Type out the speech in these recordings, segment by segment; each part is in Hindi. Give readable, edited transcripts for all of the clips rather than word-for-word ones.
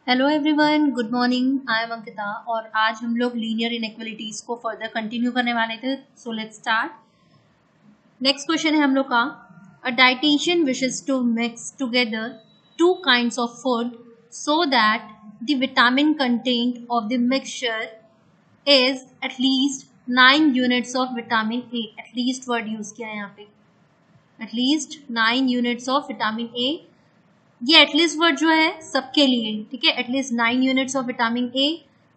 Hello everyone, good morning. I am Ankita और आज हम लोग लीनियर इनइक्वालिटीज को फर्दर कंटिन्यू करने वाले थे। So let's start. Next question है हम लोग का, a dietitian wishes to mix together two kinds of food so that the vitamin content of the mixture is at least 9 units of vitamin A. At least word use किया है यहाँ पे, at least 9 units of vitamin A. ये एटलीस्ट वर्ड जो है सबके लिए, ठीक है। At least 9 units of vitamin A,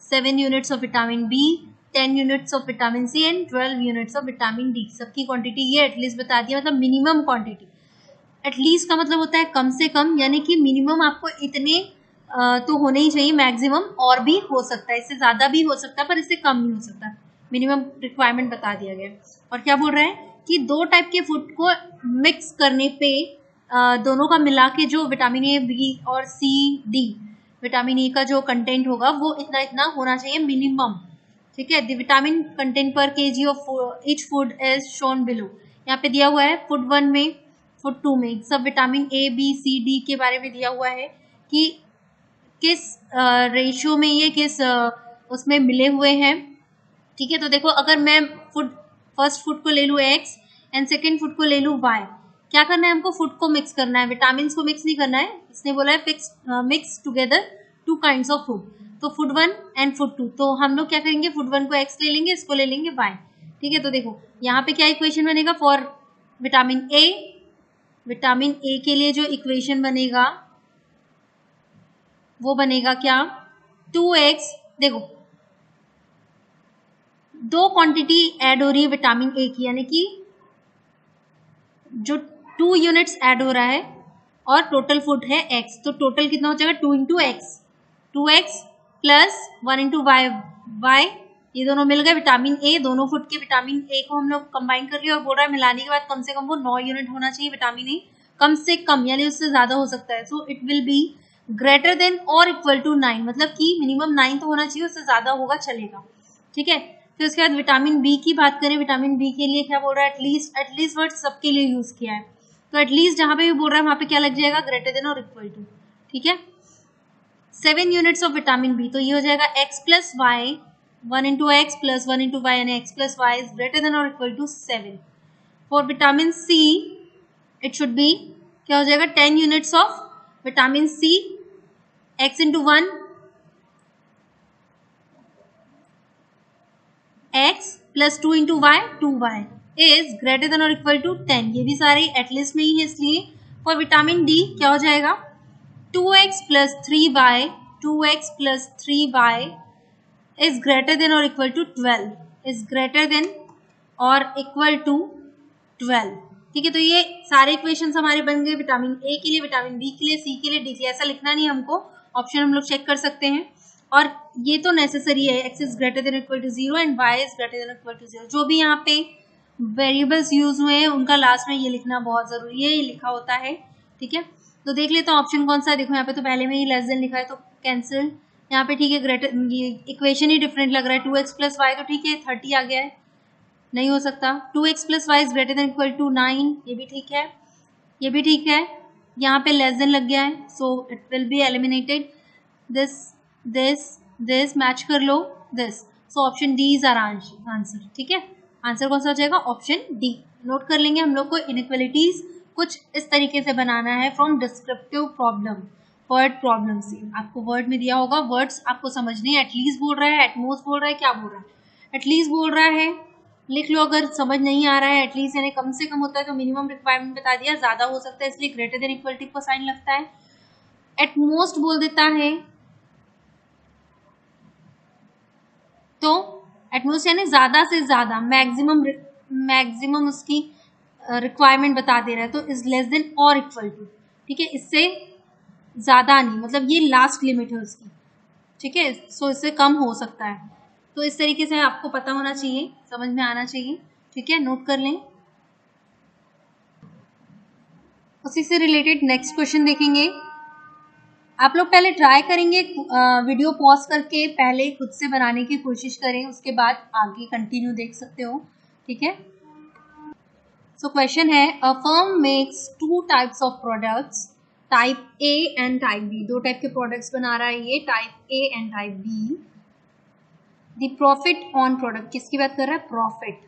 7 units of vitamin B, 10 units of vitamin C and 12 units of vitamin D. सबकी क्वांटिटी ये एटलीस्ट बता दिया, मतलब मिनिमम क्वांटिटी। एटलीस्ट का मतलब होता है कम से कम, यानी कि मिनिमम आपको इतने तो होने ही चाहिए। मैक्सिमम और भी हो सकता है, इससे ज्यादा भी हो सकता है, पर इससे कम नहीं हो सकता। मिनिमम रिक्वायरमेंट बता दिया गया। और क्या बोल रहा है कि दो टाइप के फूड को मिक्स करने पे दोनों का मिला के जो विटामिन ए, बी और सी, डी, विटामिन ए का जो कंटेंट होगा वो इतना इतना होना चाहिए मिनिमम, ठीक है। द विटामिन कंटेंट पर KG of each food is shown below. यहाँ पे दिया हुआ है फूड 1 में, फूड 2 में सब vitamin A, B, C, D के बारे में दिया हुआ है कि किस रेशियो में ये किस उसमें मिले हुए हैं, ठीक है। तो देखो, अगर मैं फर्स्ट फूड को ले लूँ एक्स एंड सेकेंड फूड को ले लूँ वाई, क्या करना है हमको? फूड को मिक्स करना है, विटामिन को मिक्स नहीं करना है। इसने बोला है mix together two kinds of food, तो फूड 1 एंड फूड 2। तो हम लोग क्या करेंगे, फूड 1 को एक्स ले लेंगे, इसको ले लेंगे वाई, ठीक है। तो देखो यहाँ पे क्या इक्वेशन बनेगा for vitamin A. Vitamin A के लिए जो इक्वेशन बनेगा वो बनेगा क्या, 2x। देखो दो क्वांटिटी ऐड हो रही है विटामिन ए की, यानी कि जो 2 यूनिट्स ऐड हो रहा है और टोटल फूड है x, तो टोटल कितना हो जाएगा 2 into x, 2x plus 1 into y. Y ये दोनों मिल गए विटामिन ए, दोनों फूड के विटामिन ए को हम लोग कंबाइन कर लिया और बोल रहा है मिलाने के बाद कम से कम वो 9 यूनिट होना चाहिए विटामिन ए, कम से कम, यानी उससे ज्यादा हो सकता है। So it will be greater than और इक्वल टू 9, मतलब कि मिनिमम 9 तो होना चाहिए, उससे ज्यादा होगा चलेगा, ठीक है। फिर उसके बाद विटामिन बी की बात करें, विटामिन बी के लिए क्या बोल रहा है, एटलीस्ट। एटलीस्ट वर्ड सबके लिए यूज किया है, तो एटलीस्ट जहां पे भी बोल रहा है वहां पे क्या लग जाएगा, ग्रेटर देन और इक्वल टू, ठीक है। 7 यूनिट्स ऑफ विटामिन बी, तो ये हो जाएगा x plus y, 1 into x plus 1 into y, यानी x plus y is greater than और equal to 7। For vitamin C it should be क्या हो जाएगा, 10 units of vitamin C, x into 1 x plus 2 into y, 2y is greater than और इक्वल टू 10। ये भी सारे एटलीस्ट में ही है, इसलिए फॉर विटामिन डी क्या हो जाएगा, 2x plus 3y, 2x plus 3y is greater than और equal to 12, is greater than और इक्वल टू 12, ठीक है। तो ये सारे इक्वेशंस हमारे बन गए विटामिन ए के लिए, विटामिन बी के लिए, सी के लिए, डी के लिए। ऐसा लिखना नहीं हमको, ऑप्शन हम लोग चेक कर सकते हैं। और ये तो नेसेसरी है, x is greater than equal to 0 and y is greater than equal to 0। जो भी यहाँ पे वेरिएबल्स यूज हुए हैं उनका लास्ट में ये लिखना बहुत जरूरी है, ये लिखा होता है, ठीक है। तो देख लेते हैं ऑप्शन कौन सा है। देखो यहाँ पे तो पहले में ही लेस देन लिखा है, तो कैंसिल यहाँ पे, ठीक है। ग्रेटर, ये इक्वेशन ही डिफरेंट लग रहा है, 2x प्लस वाई, तो ठीक है 30 आ गया है, नहीं हो सकता। 2x plus y is greater than equal to 9, ये भी ठीक है, ये भी ठीक है। यहाँ पे लेस देन लग गया है, so it will be eliminated. This this this match कर लो this, so option D is our answer, ठीक है। आंसर कौन सा हो जाएगा, ऑप्शन डी। नोट कर लेंगे हम लोग को इनइक्वालिटीज कुछ इस तरीके से बनाना है from descriptive problem, word problem से। आपको वर्ड में दिया होगा, वर्ड्स आपको समझने हैं। एटलीस्ट बोल रहा है, एटमोस्ट बोल रहा है, क्या बोल रहा है, एटलीस्ट बोल रहा है, लिख लो। अगर समझ नहीं आ रहा है, एटलीस्ट यानी कम से कम होता है, तो मिनिमम रिक्वायरमेंट बता दिया, ज्यादा हो सकता है इसलिए ग्रेटर देन इक्वलिटी को साइन लगता है। एटमोस्ट बोल देता है तो एटमोस्ट यानी ज्यादा से ज्यादा, मैक्सिमम, मैक्सिमम उसकी रिक्वायरमेंट बता दे रहा है, तो इज लेस देन और इक्वल टू, ठीक है। इससे ज्यादा नहीं, मतलब ये लास्ट लिमिट है उसकी, ठीक है। सो इससे कम हो सकता है, तो इस तरीके से आपको पता होना चाहिए, समझ में आना चाहिए, ठीक है। नोट कर लें। उसी से रिलेटेड नेक्स्ट क्वेश्चन देखेंगे। आप लोग पहले ट्राई करेंगे, वीडियो पॉज करके पहले खुद से बनाने की कोशिश करें, उसके बाद आगे कंटिन्यू देख सकते हो, ठीक है। सो क्वेश्चन है, a firm makes 2 types of products type A and type B, दो टाइप के प्रोडक्ट्स बना रहा है ये, type A and type B. The profit on product, किसकी बात कर रहा है? Profit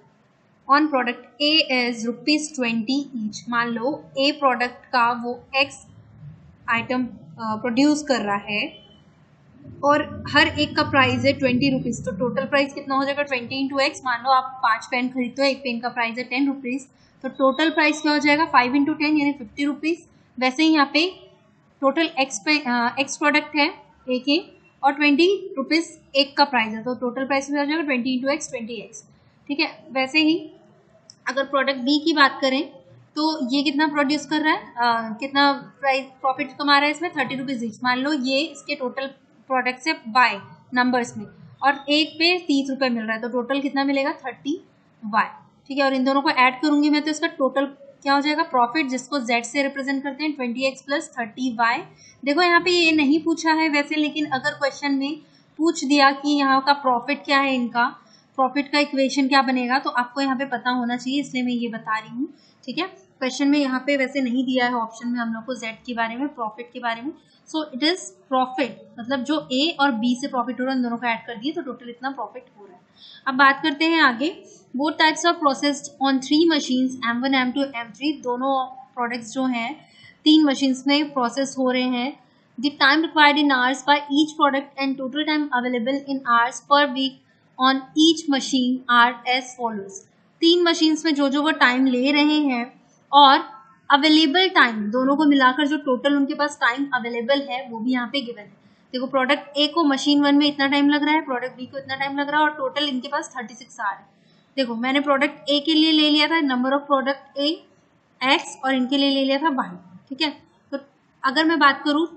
on product A is ₹20 each. मान लो ए प्रोडक्ट का वो एक्स आइटम प्रोड्यूस कर रहा है और हर एक का प्राइस है ₹20, तो टोटल प्राइस कितना हो जाएगा? 20 इंटू एक्स। मान लो आप 5 पेन खरीदते हो, एक पेन का प्राइस है ₹10, तो टोटल प्राइस क्या हो जाएगा? 5 इंटू 10 यानी ₹50। वैसे ही यहाँ पे टोटल एक्स प्रोडक्ट है ए के और ₹20 एक का प्राइस है, तो टोटल प्राइस में हो जाएगा 20 इंटू एक्स 20x। ठीक है। वैसे ही अगर प्रोडक्ट बी की बात करें तो ये कितना प्रोड्यूस कर रहा है, कितना प्राइस प्रॉफिट कमा रहा है इसमें? ₹30 ईच। मान लो ये इसके टोटल प्रोडक्ट से बाय नंबर्स में, और एक पे ₹30 मिल रहा है, तो टोटल कितना मिलेगा? 30y। ठीक है। और इन दोनों को ऐड करूंगी मैं तो इसका टोटल क्या हो जाएगा? प्रॉफिट, जिसको z से रिप्रेजेंट करते हैं, 20x प्लस 30y। देखो यहाँ पे ये नहीं पूछा है वैसे, लेकिन अगर क्वेश्चन में पूछ दिया कि यहाँ का प्रॉफिट क्या है, इनका प्रॉफिट का इक्वेशन क्या बनेगा, तो आपको यहाँ पे पता होना चाहिए, इसलिए मैं ये बता रही हूँ। ठीक है। क्वेश्चन में यहाँ पे वैसे नहीं दिया है ऑप्शन में हम लोग को z के बारे में, प्रॉफिट के बारे में। सो इट इज प्रॉफिट, मतलब जो a और b से प्रॉफिट हो रहा है उन दोनों को ऐड कर दिए तो टोटल इतना प्रॉफिट हो रहा है। अब बात करते हैं आगे। Both types of processed on 3 machines M1, M2, M3, दोनों प्रोडक्ट्स जो हैं 3 मशीन्स में प्रोसेस हो रहे हैं। The time required in hours by each product and total time available in hours per week on each machine are as follows. 3 machines में जो वो टाइम ले रहे हैं और अवेलेबल टाइम दोनों को मिलाकर जो टोटल उनके पास टाइम अवेलेबल है वो भी यहाँ पे गिवन है। देखो प्रोडक्ट ए को मशीन 1 में इतना टाइम लग रहा है, प्रोडक्ट बी को इतना टाइम लग रहा है, और टोटल इनके पास 36 आवर है। देखो मैंने प्रोडक्ट ए के लिए ले लिया था number of product A x, और इनके लिए ले लिया था वाई। ठीक है। तो अगर मैं बात करूँ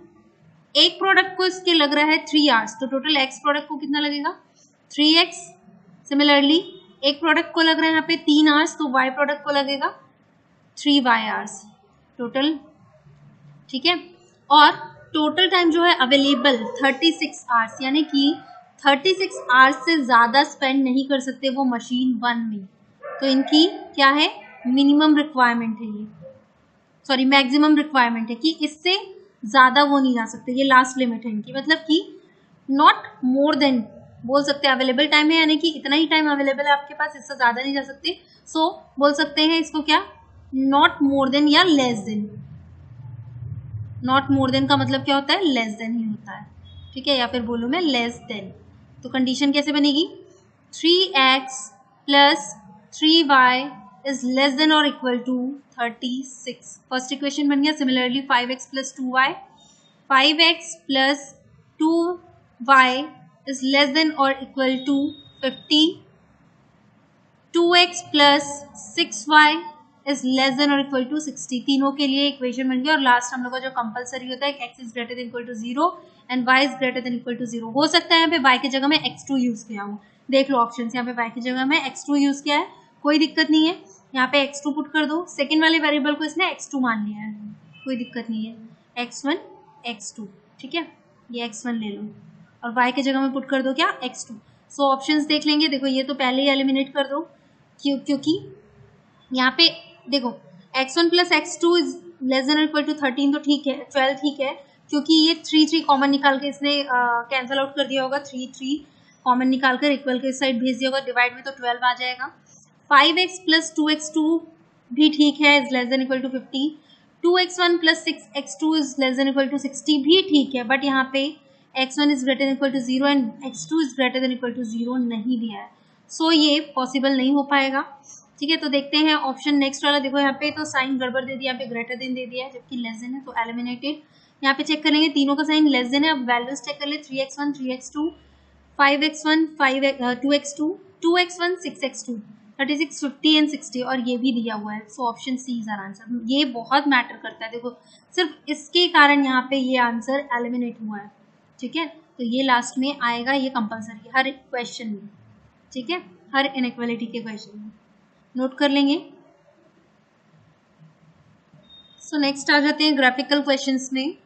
एक प्रोडक्ट को इसके लग रहा है 3 आवर्स, तो टोटल एक्स प्रोडक्ट को कितना लगेगा? 3x। सिमिलरली एक प्रोडक्ट को लग रहा है यहाँ पे 3 आवर्स, तो वाई प्रोडक्ट को लगेगा 3y आवर्स टोटल। ठीक है। और टोटल टाइम जो है अवेलेबल 36 आवर्स, यानी कि 36 आवर्स से ज़्यादा स्पेंड नहीं कर सकते वो मशीन 1 में। तो इनकी क्या है? मिनिमम रिक्वायरमेंट है ये, सॉरी मैक्सिमम रिक्वायरमेंट है कि इससे ज़्यादा वो नहीं जा सकते, ये लास्ट लिमिट है इनकी। मतलब कि नॉट मोर देन बोल सकते हैं, अवेलेबल टाइम है यानी कि इतना ही टाइम अवेलेबल है आपके पास, इससे ज़्यादा नहीं जा सकते। सो बोल सकते हैं इसको क्या? नॉट मोर देन या less than. Not more than का मतलब क्या होता है? लेस देन ही होता है। ठीक है। या फिर बोलूँ मैं लेस देन, तो कंडीशन कैसे बनेगी? 3x plus 3y is less than और इक्वल टू 36। फर्स्ट इक्वेशन बन गया। Similarly 5x plus 2y, 5x plus 2y is less than और equal to 50। 2x plus 6y is less than और इक्वल टू 60। तीनों के लिए इक्वेशन बन गया। और लास्ट हम लोग का जो कंपलसरी होता है, x is greater than equal to 0 and y is greater than equal to 0। हो सकता है यहाँ पे y की जगह में x2 यूज किया हूँ, देख लो ऑप्शन, यहाँ पे y की जगह में x2 यूज किया है, कोई दिक्कत नहीं है। यहाँ पे x2 पुट कर दो, सेकेंड वाले वेरिएबल को इसने x2 मान लिया है, कोई दिक्कत नहीं है। x1 x2, ठीक है, ये x1 ले लो और y की जगह में पुट कर दो क्या? x2। सो ऑप्शंस देख लेंगे। देखो ये तो पहले ही एलिमिनेट कर दो, क्योंकि यहाँ पे देखो x1 plus x2 is less than equal to 13, तो ठीक है, 12 ठीक है, क्योंकि ये 3 कॉमन निकाल के इसने कैंसिल आउट कर दिया होगा, 3 कॉमन निकाल कर इक्वल के साइड भेज दिया होगा, डिवाइड में तो 12 आ जाएगा। 5x प्लस 2x2 भी ठीक है, is less than equal to 50। 2x1 plus 6x2 is less than equal to 60 भी ठीक है, बट यहाँ पे x1 is greater than equal to 0 and x2 is greater than equal to 0 नहीं दिया है। सो ये पॉसिबल नहीं हो पाएगा। ठीक है, तो देखते हैं ऑप्शन नेक्स्ट वाला। देखो यहाँ पे तो साइन गड़बड़ दे दिया, यहाँ पे ग्रेटर देन दे दिया है, जबकि लेस देन है, तो एलिमिनेटेड। यहाँ पे चेक करेंगे, तीनों का साइन लेस देन है। अब वैल्यूज चेक कर ले, 3x1 3x2, 5x1 2x2, 2x1 6x2, 36 50 and 60, और ये भी दिया हुआ है। So option C is our answer. ये बहुत मैटर करता है, देखो सिर्फ इसके कारण यहाँ पे ये आंसर एलिमिनेट हुआ है। ठीक है, तो ये लास्ट में आएगा, ये कंपल्सरी हर क्वेश्चन में। ठीक है, हर इनइक्वालिटी के क्वेश्चन में नोट कर लेंगे। सो नेक्स्ट आ जाते हैं ग्राफिकल क्वेश्चंस में।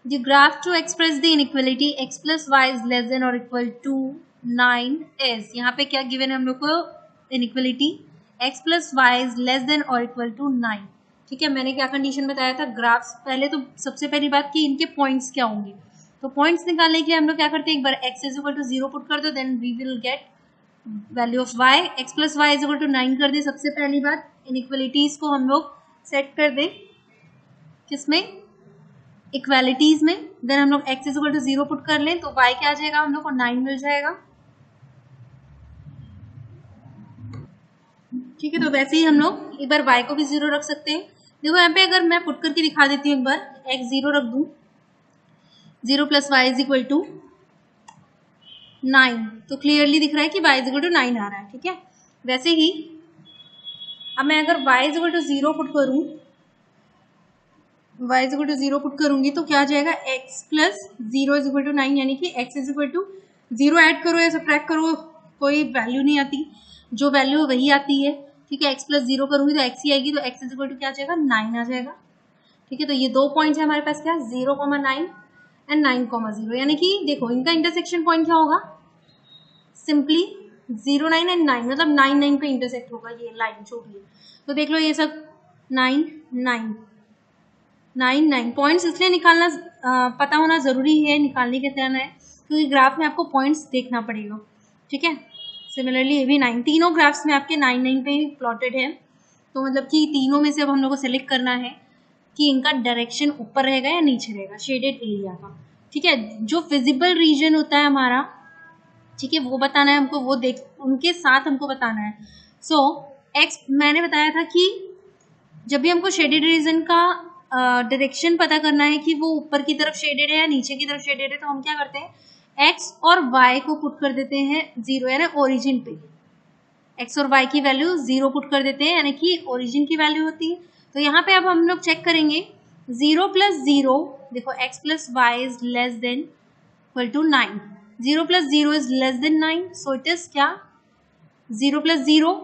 The graph to express the inequality x plus y is less than or equal to 9 is, यहाँ पे क्या गिवन है हम लोग को? Inequality x plus y is less than और इक्वल टू 9। ठीक है, मैंने क्या कंडीशन बताया था, ग्राफ्स पहले तो सबसे पहली बात कि इनके पॉइंट्स क्या होंगे। तो पॉइंट्स निकालने के लिए हम लोग क्या करते हैं, एक बार x is equal to 0 put कर दो, then we will get value of y। x plus y is equal to 9 कर दे। सबसे पहली बात इनइक्वलिटीज को हम लोग सेट कर दें किसमें, इक्वालिटीज में। देन हम लोग x is equal to 0 put कर लें तो y क्या आ जाएगा, हम लोग को 9 मिल जाएगा। ठीक है, तो वैसे ही हम लोग एक बार y को भी 0 रख सकते हैं। देखो यहाँ पे अगर मैं पुट करके दिखा देती हूँ, एक बार x 0 रख दूं, 0 plus y is equal to 9, तो क्लियरली दिख रहा है कि y इज इक्वल टू 9 आ रहा है। ठीक है, वैसे ही अब मैं अगर y is equal to 0 put करूं, y is equal to 0 put करूंगी तो क्या आ जाएगा, x plus 0 is equal to 9, यानी कि x is equal to 0 add करो या सब्ट्रैक्ट करो कोई वैल्यू नहीं आती, जो वैल्यू वही आती है। ठीक है, x प्लस 0 करूंगी तो x ही आएगी, तो x इज इक्वल टू क्या आ जाएगा, 9 आ जाएगा। ठीक है, तो ये दो पॉइंट्स है हमारे पास, क्या 0,9 एंड 9,0, यानी कि देखो इनका इंटरसेक्शन पॉइंट क्या होगा, सिंपली 0, 9 एंड 9, मतलब 9, 9 पे इंटरसेक्ट होगा ये लाइन जो भी है। तो देख लो ये सब 9, 9, 9, 9 पॉइंट्स इसलिए निकालना पता होना जरूरी है, निकालने के तरह है, क्योंकि ग्राफ में आपको पॉइंट्स देखना पड़ेगा। ठीक है, सिमिलरली ये भी 9, तीनों ग्राफ्स में आपके 9, 9 पे ही प्लॉटेड है। तो मतलब कि तीनों में से अब हम लोग को सेलेक्ट करना है कि इनका डायरेक्शन ऊपर रहेगा या नीचे रहेगा शेडेड एरिया का। ठीक है, जो फिजिबल रीजन होता है हमारा, ठीक है, वो बताना है हमको, वो देख उनके साथ हमको बताना है। सो एक्स मैंने बताया था कि जब भी हमको शेडेड रीजन का डायरेक्शन पता करना है कि वो ऊपर की तरफ शेडेड है या नीचे की तरफ शेडेड है, तो हम क्या करते हैं, x और y को पुट कर देते हैं 0, यानी ओरिजिन पे। x और y की वैल्यू 0 पुट कर देते हैं, यानी कि ओरिजिन की वैल्यू होती है। तो यहाँ पे अब हम लोग चेक करेंगे 0 प्लस 0, देखो x plus y is less than equal to 9, 0 plus 0 is less than 9, so it is क्या, 0 प्लस 0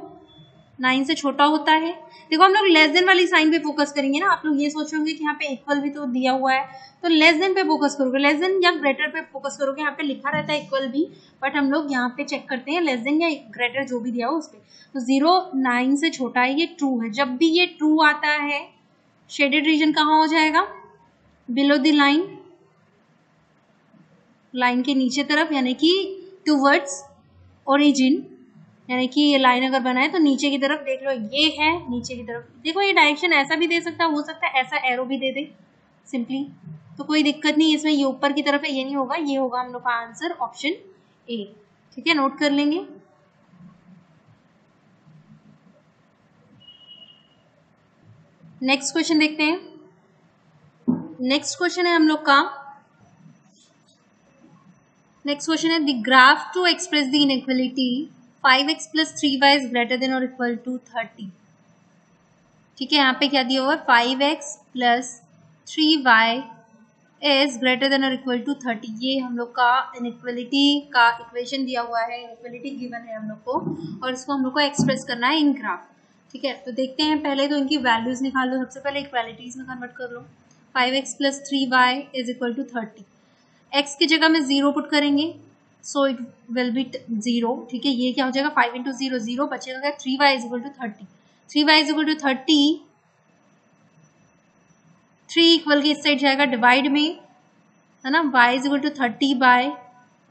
9 से छोटा होता है। देखो हम लोग लेस देन वाली साइन पे फोकस करेंगे ना, आप लोग ये सोचोगे कि यहाँ पे इक्वल भी तो दिया हुआ है, तो लेस देन पे फोकस करोगे, लेस देन या ग्रेटर पे फोकस करोगे। यहाँ पे लिखा रहता है इक्वल भी, बट हम लोग यहाँ पे चेक करते हैं लेस देन या ग्रेटर जो भी दिया हो उस पर। तो 0 9 से छोटा है, ये ट्रू है। जब भी ये ट्रू आता है, शेडेड रीजन कहाँ हो जाएगा, बिलो द लाइन, लाइन के नीचे तरफ, यानी कि टूवर्ड्स ओरिजिन, यानी कि ये लाइन अगर बनाए तो नीचे की तरफ, देख लो ये है नीचे की तरफ। देखो ये डायरेक्शन ऐसा भी दे सकता है, हो सकता है ऐसा एरो भी दे दे सिंपली, तो कोई दिक्कत नहीं इसमें। ये ऊपर की तरफ है, ये नहीं होगा, ये होगा हम लोग का आंसर ऑप्शन ए। ठीक है, नोट कर लेंगे। नेक्स्ट क्वेश्चन देखते हैं। नेक्स्ट क्वेश्चन है हम लोग का, नेक्स्ट क्वेश्चन है the graph to express the inequality 5x plus 3y is greater than और इक्वल टू 30। ठीक है, यहाँ पे क्या दिया हुआ है, 5x plus 3y is greater than और इक्वल टू 30। ये हम लोग का इनइक्वालिटी का इक्वेशन दिया हुआ है, इनइक्वालिटी गिवन है हम लोग को, और इसको हम लोग को एक्सप्रेस करना है इन ग्राफ। ठीक है, तो देखते हैं, पहले तो इनकी वैल्यूज निकाल लो। सबसे पहले इक्वालिटीज में कन्वर्ट कर लो। 5x plus 3y is equal to 30, x की जगह में 0 पुट करेंगे, सो इट विल बी 0। ठीक है, ये क्या हो जाएगा, 5 इंटू 0 0, बचेगा क्या, 3y is equal to 30, 3y is equal to 30, 3 equal के इस साइड जाएगा डिवाइड में, है ना, y is equal to 30 by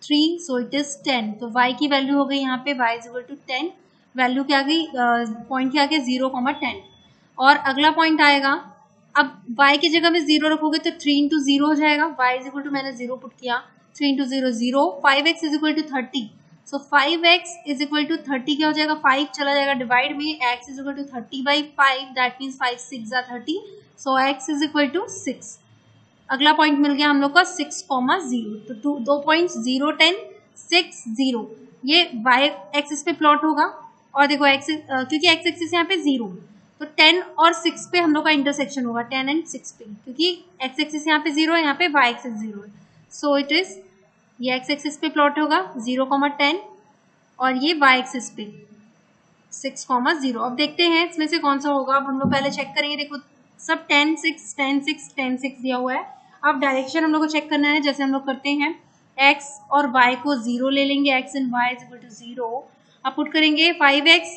3, so it is 10। तो y की वैल्यू हो गई यहाँ पे y is equal to 10, value क्या आ गई, पॉइंट क्या आ गया, 0,10। और अगला पॉइंट आएगा, अब y की जगह में 0 रखोगे तो 3 इंटू 0 हो जाएगा, y इज इक्वल टू मैंने 0 पुट किया, 3 into 0 0, 5x is equal to 30, so 5x is equal to 30 क्या हो जाएगा, 5 चला जाएगा डिवाइड में, x is equal to 30 by 5, that means 5 6 जा 30, so x is equal to 6। अगला पॉइंट मिल गया हम लोग का 6,0, तो 2 पॉइंट 0 10 6 0, ये y एक्सिस पे प्लॉट होगा। और देखो x क्योंकि x एक्सिस यहाँ पे 0, तो 10 और 6 पे हम लोग का इंटरसेक्शन होगा, 10 एंड 6 पे, क्योंकि x एक्सिस यहाँ पे 0 है, यहाँ पे y एक्सिस 0 है, सो इट इज ये x एक्सिस पे प्लॉट होगा 0,10 और ये y एक्सिस पे 6,0। अब देखते हैं इसमें से कौन सा होगा। अब हम लोग पहले चेक करेंगे, देखो सब 10 6 10 6 10 6 दिया हुआ है। अब डायरेक्शन हम लोग को चेक करना है, जैसे हम लोग करते हैं x और y को 0 ले लेंगे, x and y is equal to 0, अब पुट करेंगे 5x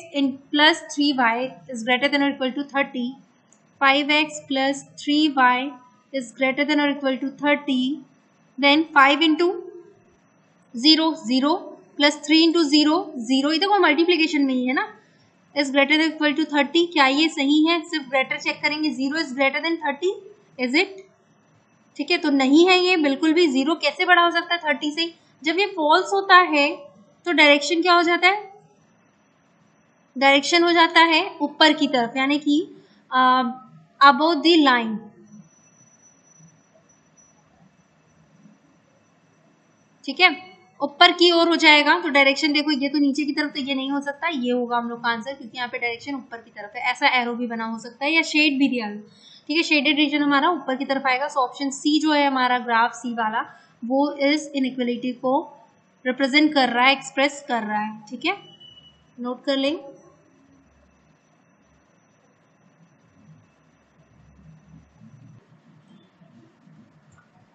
plus 3y is greater than और equal to 30, 5x plus 3y is greater than और equal to 30, then 5 into 0 0 plus 3 into 0 0, ये देखो मल्टीप्लीकेशन में ही है ना, is greater than equal to 30। क्या ये सही है? सिर्फ ग्रेटर चेक करेंगे, 0 is greater then 30, is it? ठीक है, तो नहीं है ये बिल्कुल भी। 0 कैसे बड़ा हो सकता है 30 से? जब ये फॉल्स होता है तो डायरेक्शन क्या हो जाता है? डायरेक्शन हो जाता है ऊपर की तरफ, यानी कि अबव द लाइन। ठीक है, ऊपर की ओर हो जाएगा। तो डायरेक्शन देखो, ये तो नीचे की तरफ, तो ये नहीं हो सकता, ये होगा हम लोग का आंसर, क्योंकि यहाँ पे डायरेक्शन ऊपर की तरफ है। ऐसा एरो भी बना हो सकता है या शेड भी दिया है। ठीक है, शेडेड रीजन हमारा ऊपर की तरफ आएगा। सो ऑप्शन सी जो है हमारा ग्राफ सी वाला, वो इस इनइक्वलिटी को रिप्रेजेंट कर रहा है, एक्सप्रेस कर रहा है। ठीक है, नोट कर लें।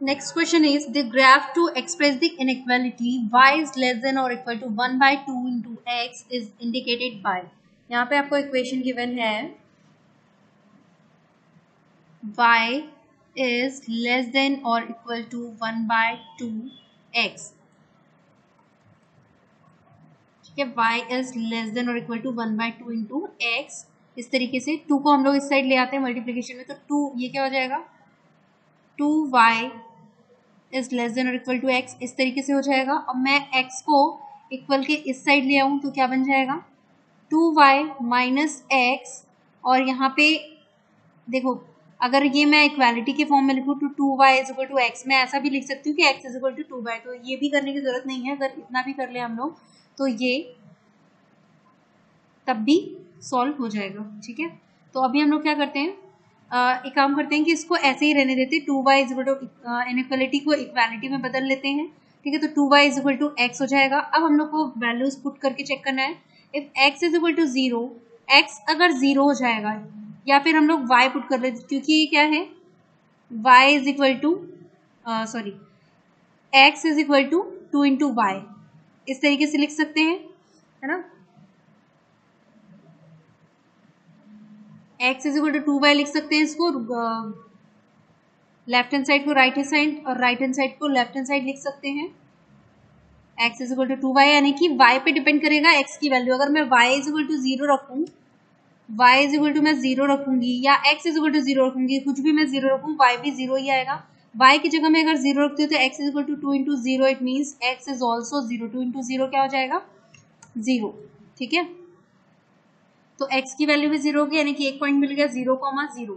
Next question is the graph to express the inequality y is less than or equal to 1/2 into x is indicated by। यहाँ पे आपको इक्वेशन गिवन है y is less than or equal to 1/2 x। ठीक है, y is less than or equal to 1/2 into x। इस तरीके से 2 को हम लोग इस साइड ले आते हैं मल्टीप्लीकेशन में, तो 2 ये क्या हो जाएगा, 2y इज लेस देन और इक्वल टू x, इस तरीके से हो जाएगा। और मैं x को इक्वल के इस साइड ले आऊँ तो क्या बन जाएगा, 2y माइनस एक्स। और यहाँ पे देखो, अगर ये मैं इक्वालिटी के फॉर्म में लिखूँ तो 2y is equal to x, मैं ऐसा भी लिख सकती हूँ कि x is equal to 2y। तो ये भी करने की जरूरत नहीं है, अगर इतना भी कर ले हम लोग तो ये तब भी सॉल्व हो जाएगा। ठीक है, तो अभी हम लोग क्या करते हैं, एक काम करते हैं कि इसको ऐसे ही रहने देते हैं, 2y is equal to inequality को इक्वालिटी में बदल लेते हैं। ठीक है, तो 2y is equal to x हो जाएगा। अब हम लोग को वैल्यूज पुट करके चेक करना है। If x is equal to 0, x अगर 0 हो जाएगा, या फिर हम लोग y पुट कर लेते, क्योंकि ये क्या है, y is equal to x is equal to 2 into y, इस तरीके से लिख सकते हैं, है ना। x is equal to 2y लिख सकते हैं इसको, लेफ्ट हैंड साइड को राइट हैंड साइड और राइट हैंड साइड को लेफ्ट हैंड साइड लिख सकते हैं। x is equal to 2y, यानी कि y पे डिपेंड करेगा x की वैल्यू। अगर मैं y इज इक्वल टू 0 रखूँ, y इज इक्वल टू मैं 0 रखूंगी, या x इज इक्वल टू 0 रखूंगी, कुछ भी मैं 0 रखूँ, y भी 0 ही आएगा। y की जगह मैं अगर 0 रखती हूँ तो x is equal to 2 into 0, it means x is also 0, 2 into 0 क्या हो जाएगा, 0। ठीक है, तो x की वैल्यू भी 0 होगी, यानी कि एक पॉइंट मिल गया, 0,0।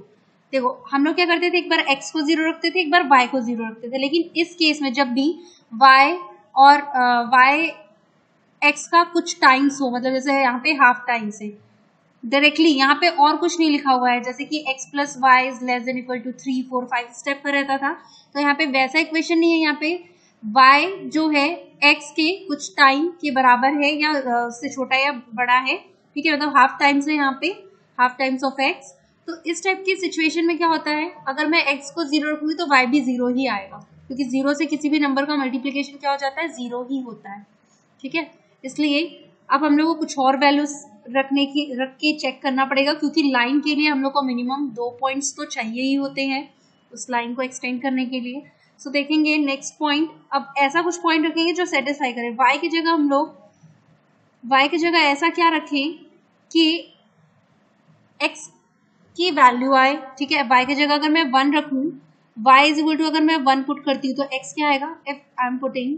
देखो, हम लोग क्या करते थे, एक बार x को 0 रखते थे, एक बार y को 0 रखते थे, लेकिन इस केस में जब भी y और y x का कुछ टाइम्स हो, मतलब जैसे यहाँ पे हाफ टाइम से डायरेक्टली यहाँ पे और कुछ नहीं लिखा हुआ है, जैसे कि x plus y is less than equal to 3 4 5 step पर रहता था, तो यहाँ पे वैसा इक्वेशन नहीं है। यहाँ पे y जो है x के कुछ टाइम के बराबर है, या उससे छोटा या बड़ा है। ठीक है, मतलब हाफ टाइम्स है यहाँ पे, हाफ टाइम्स ऑफ x। तो इस टाइप की सिचुएशन में क्या होता है, अगर मैं x को 0 रखूंगी तो y भी 0 ही आएगा, क्योंकि 0 से किसी भी नंबर का मल्टीप्लीकेशन क्या हो जाता है, 0 ही होता है। ठीक है, इसलिए अब हम लोग को कुछ और वैल्यूज रख के चेक करना पड़ेगा, क्योंकि लाइन के लिए हम लोग को मिनिमम 2 पॉइंट्स तो चाहिए ही होते हैं उस लाइन को एक्सटेंड करने के लिए। सो देखेंगे नेक्स्ट पॉइंट, अब ऐसा कुछ पॉइंट रखेंगे जो सेटिस्फाई करे। y की जगह हम लोग y की जगह ऐसा क्या रखें कि x की वैल्यू आए। ठीक है, y की जगह अगर मैं 1 रखूं, y इज इक्वल टू, अगर मैं 1 पुट करती हूँ तो x क्या आएगा, if I am putting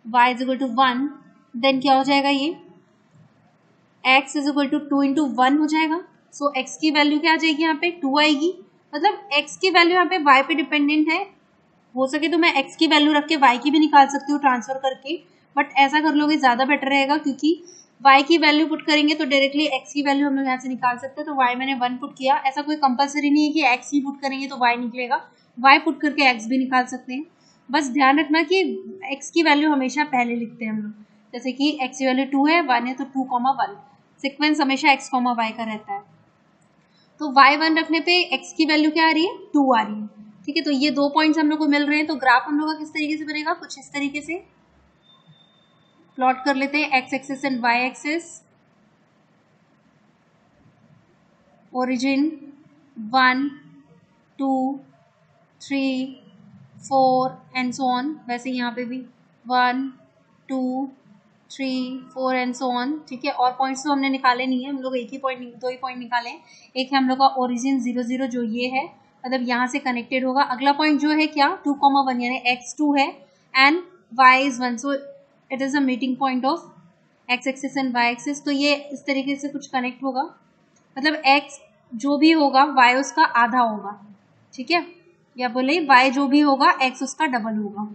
y is equal to 1, then क्या हो जाएगा, ये x is equal to 2 into 1 हो जाएगा। सो x की वैल्यू क्या आ जाएगी, यहाँ पे 2 आएगी। मतलब x की वैल्यू यहाँ पे y पे डिपेंडेंट है। हो सके तो मैं x की वैल्यू रख के y की भी निकाल सकती हूँ ट्रांसफर करके, बट ऐसा कर लोगे ज़्यादा बेटर रहेगा, क्योंकि y की वैल्यू पुट करेंगे तो डायरेक्टली x की वैल्यू हम लोग यहाँ से निकाल सकते हैं। तो y मैंने 1 पुट किया, ऐसा कोई कंपलसरी नहीं है कि x ही पुट करेंगे तो y निकलेगा, y पुट करके x भी निकाल सकते हैं। बस ध्यान रखना कि x की वैल्यू हमेशा पहले लिखते हैं हम लोग, जैसे कि x की वैल्यू 2 है, 1 है, तो 2,1 सीक्वेंस हमेशा x, y का रहता है। तो y1 रखने पे x की वैल्यू क्या आ रही है, 2 आ रही है। ठीक है, तो ये 2 पॉइंट्स हम लोग को मिल रहे हैं। तो ग्राफ हम लोग का किस तरीके से बनेगा, कुछ इस तरीके से। प्लॉट कर लेते हैं x axis and y axis. Origin 1 2 3 4 and so on, वैसे यहाँ पे भी 1 2 3 4 एंड सो ऑन, ठीक है। और पॉइंट्स तो हमने निकाले नहीं है, हम लोग एक ही पॉइंट, दो ही पॉइंट निकाले हैं। एक है हम लोग का ओरिजिन 0 0 जो ये है, मतलब यहाँ से कनेक्टेड होगा। अगला पॉइंट जो है क्या 2,1 यानी x2 है and y is 1, so it is a meeting point of x axis and y axis. तो ये इस तरीके से कुछ कनेक्ट होगा, मतलब x जो भी होगा y उसका आधा होगा, ठीक है, या बोले y जो भी होगा x उसका डबल होगा।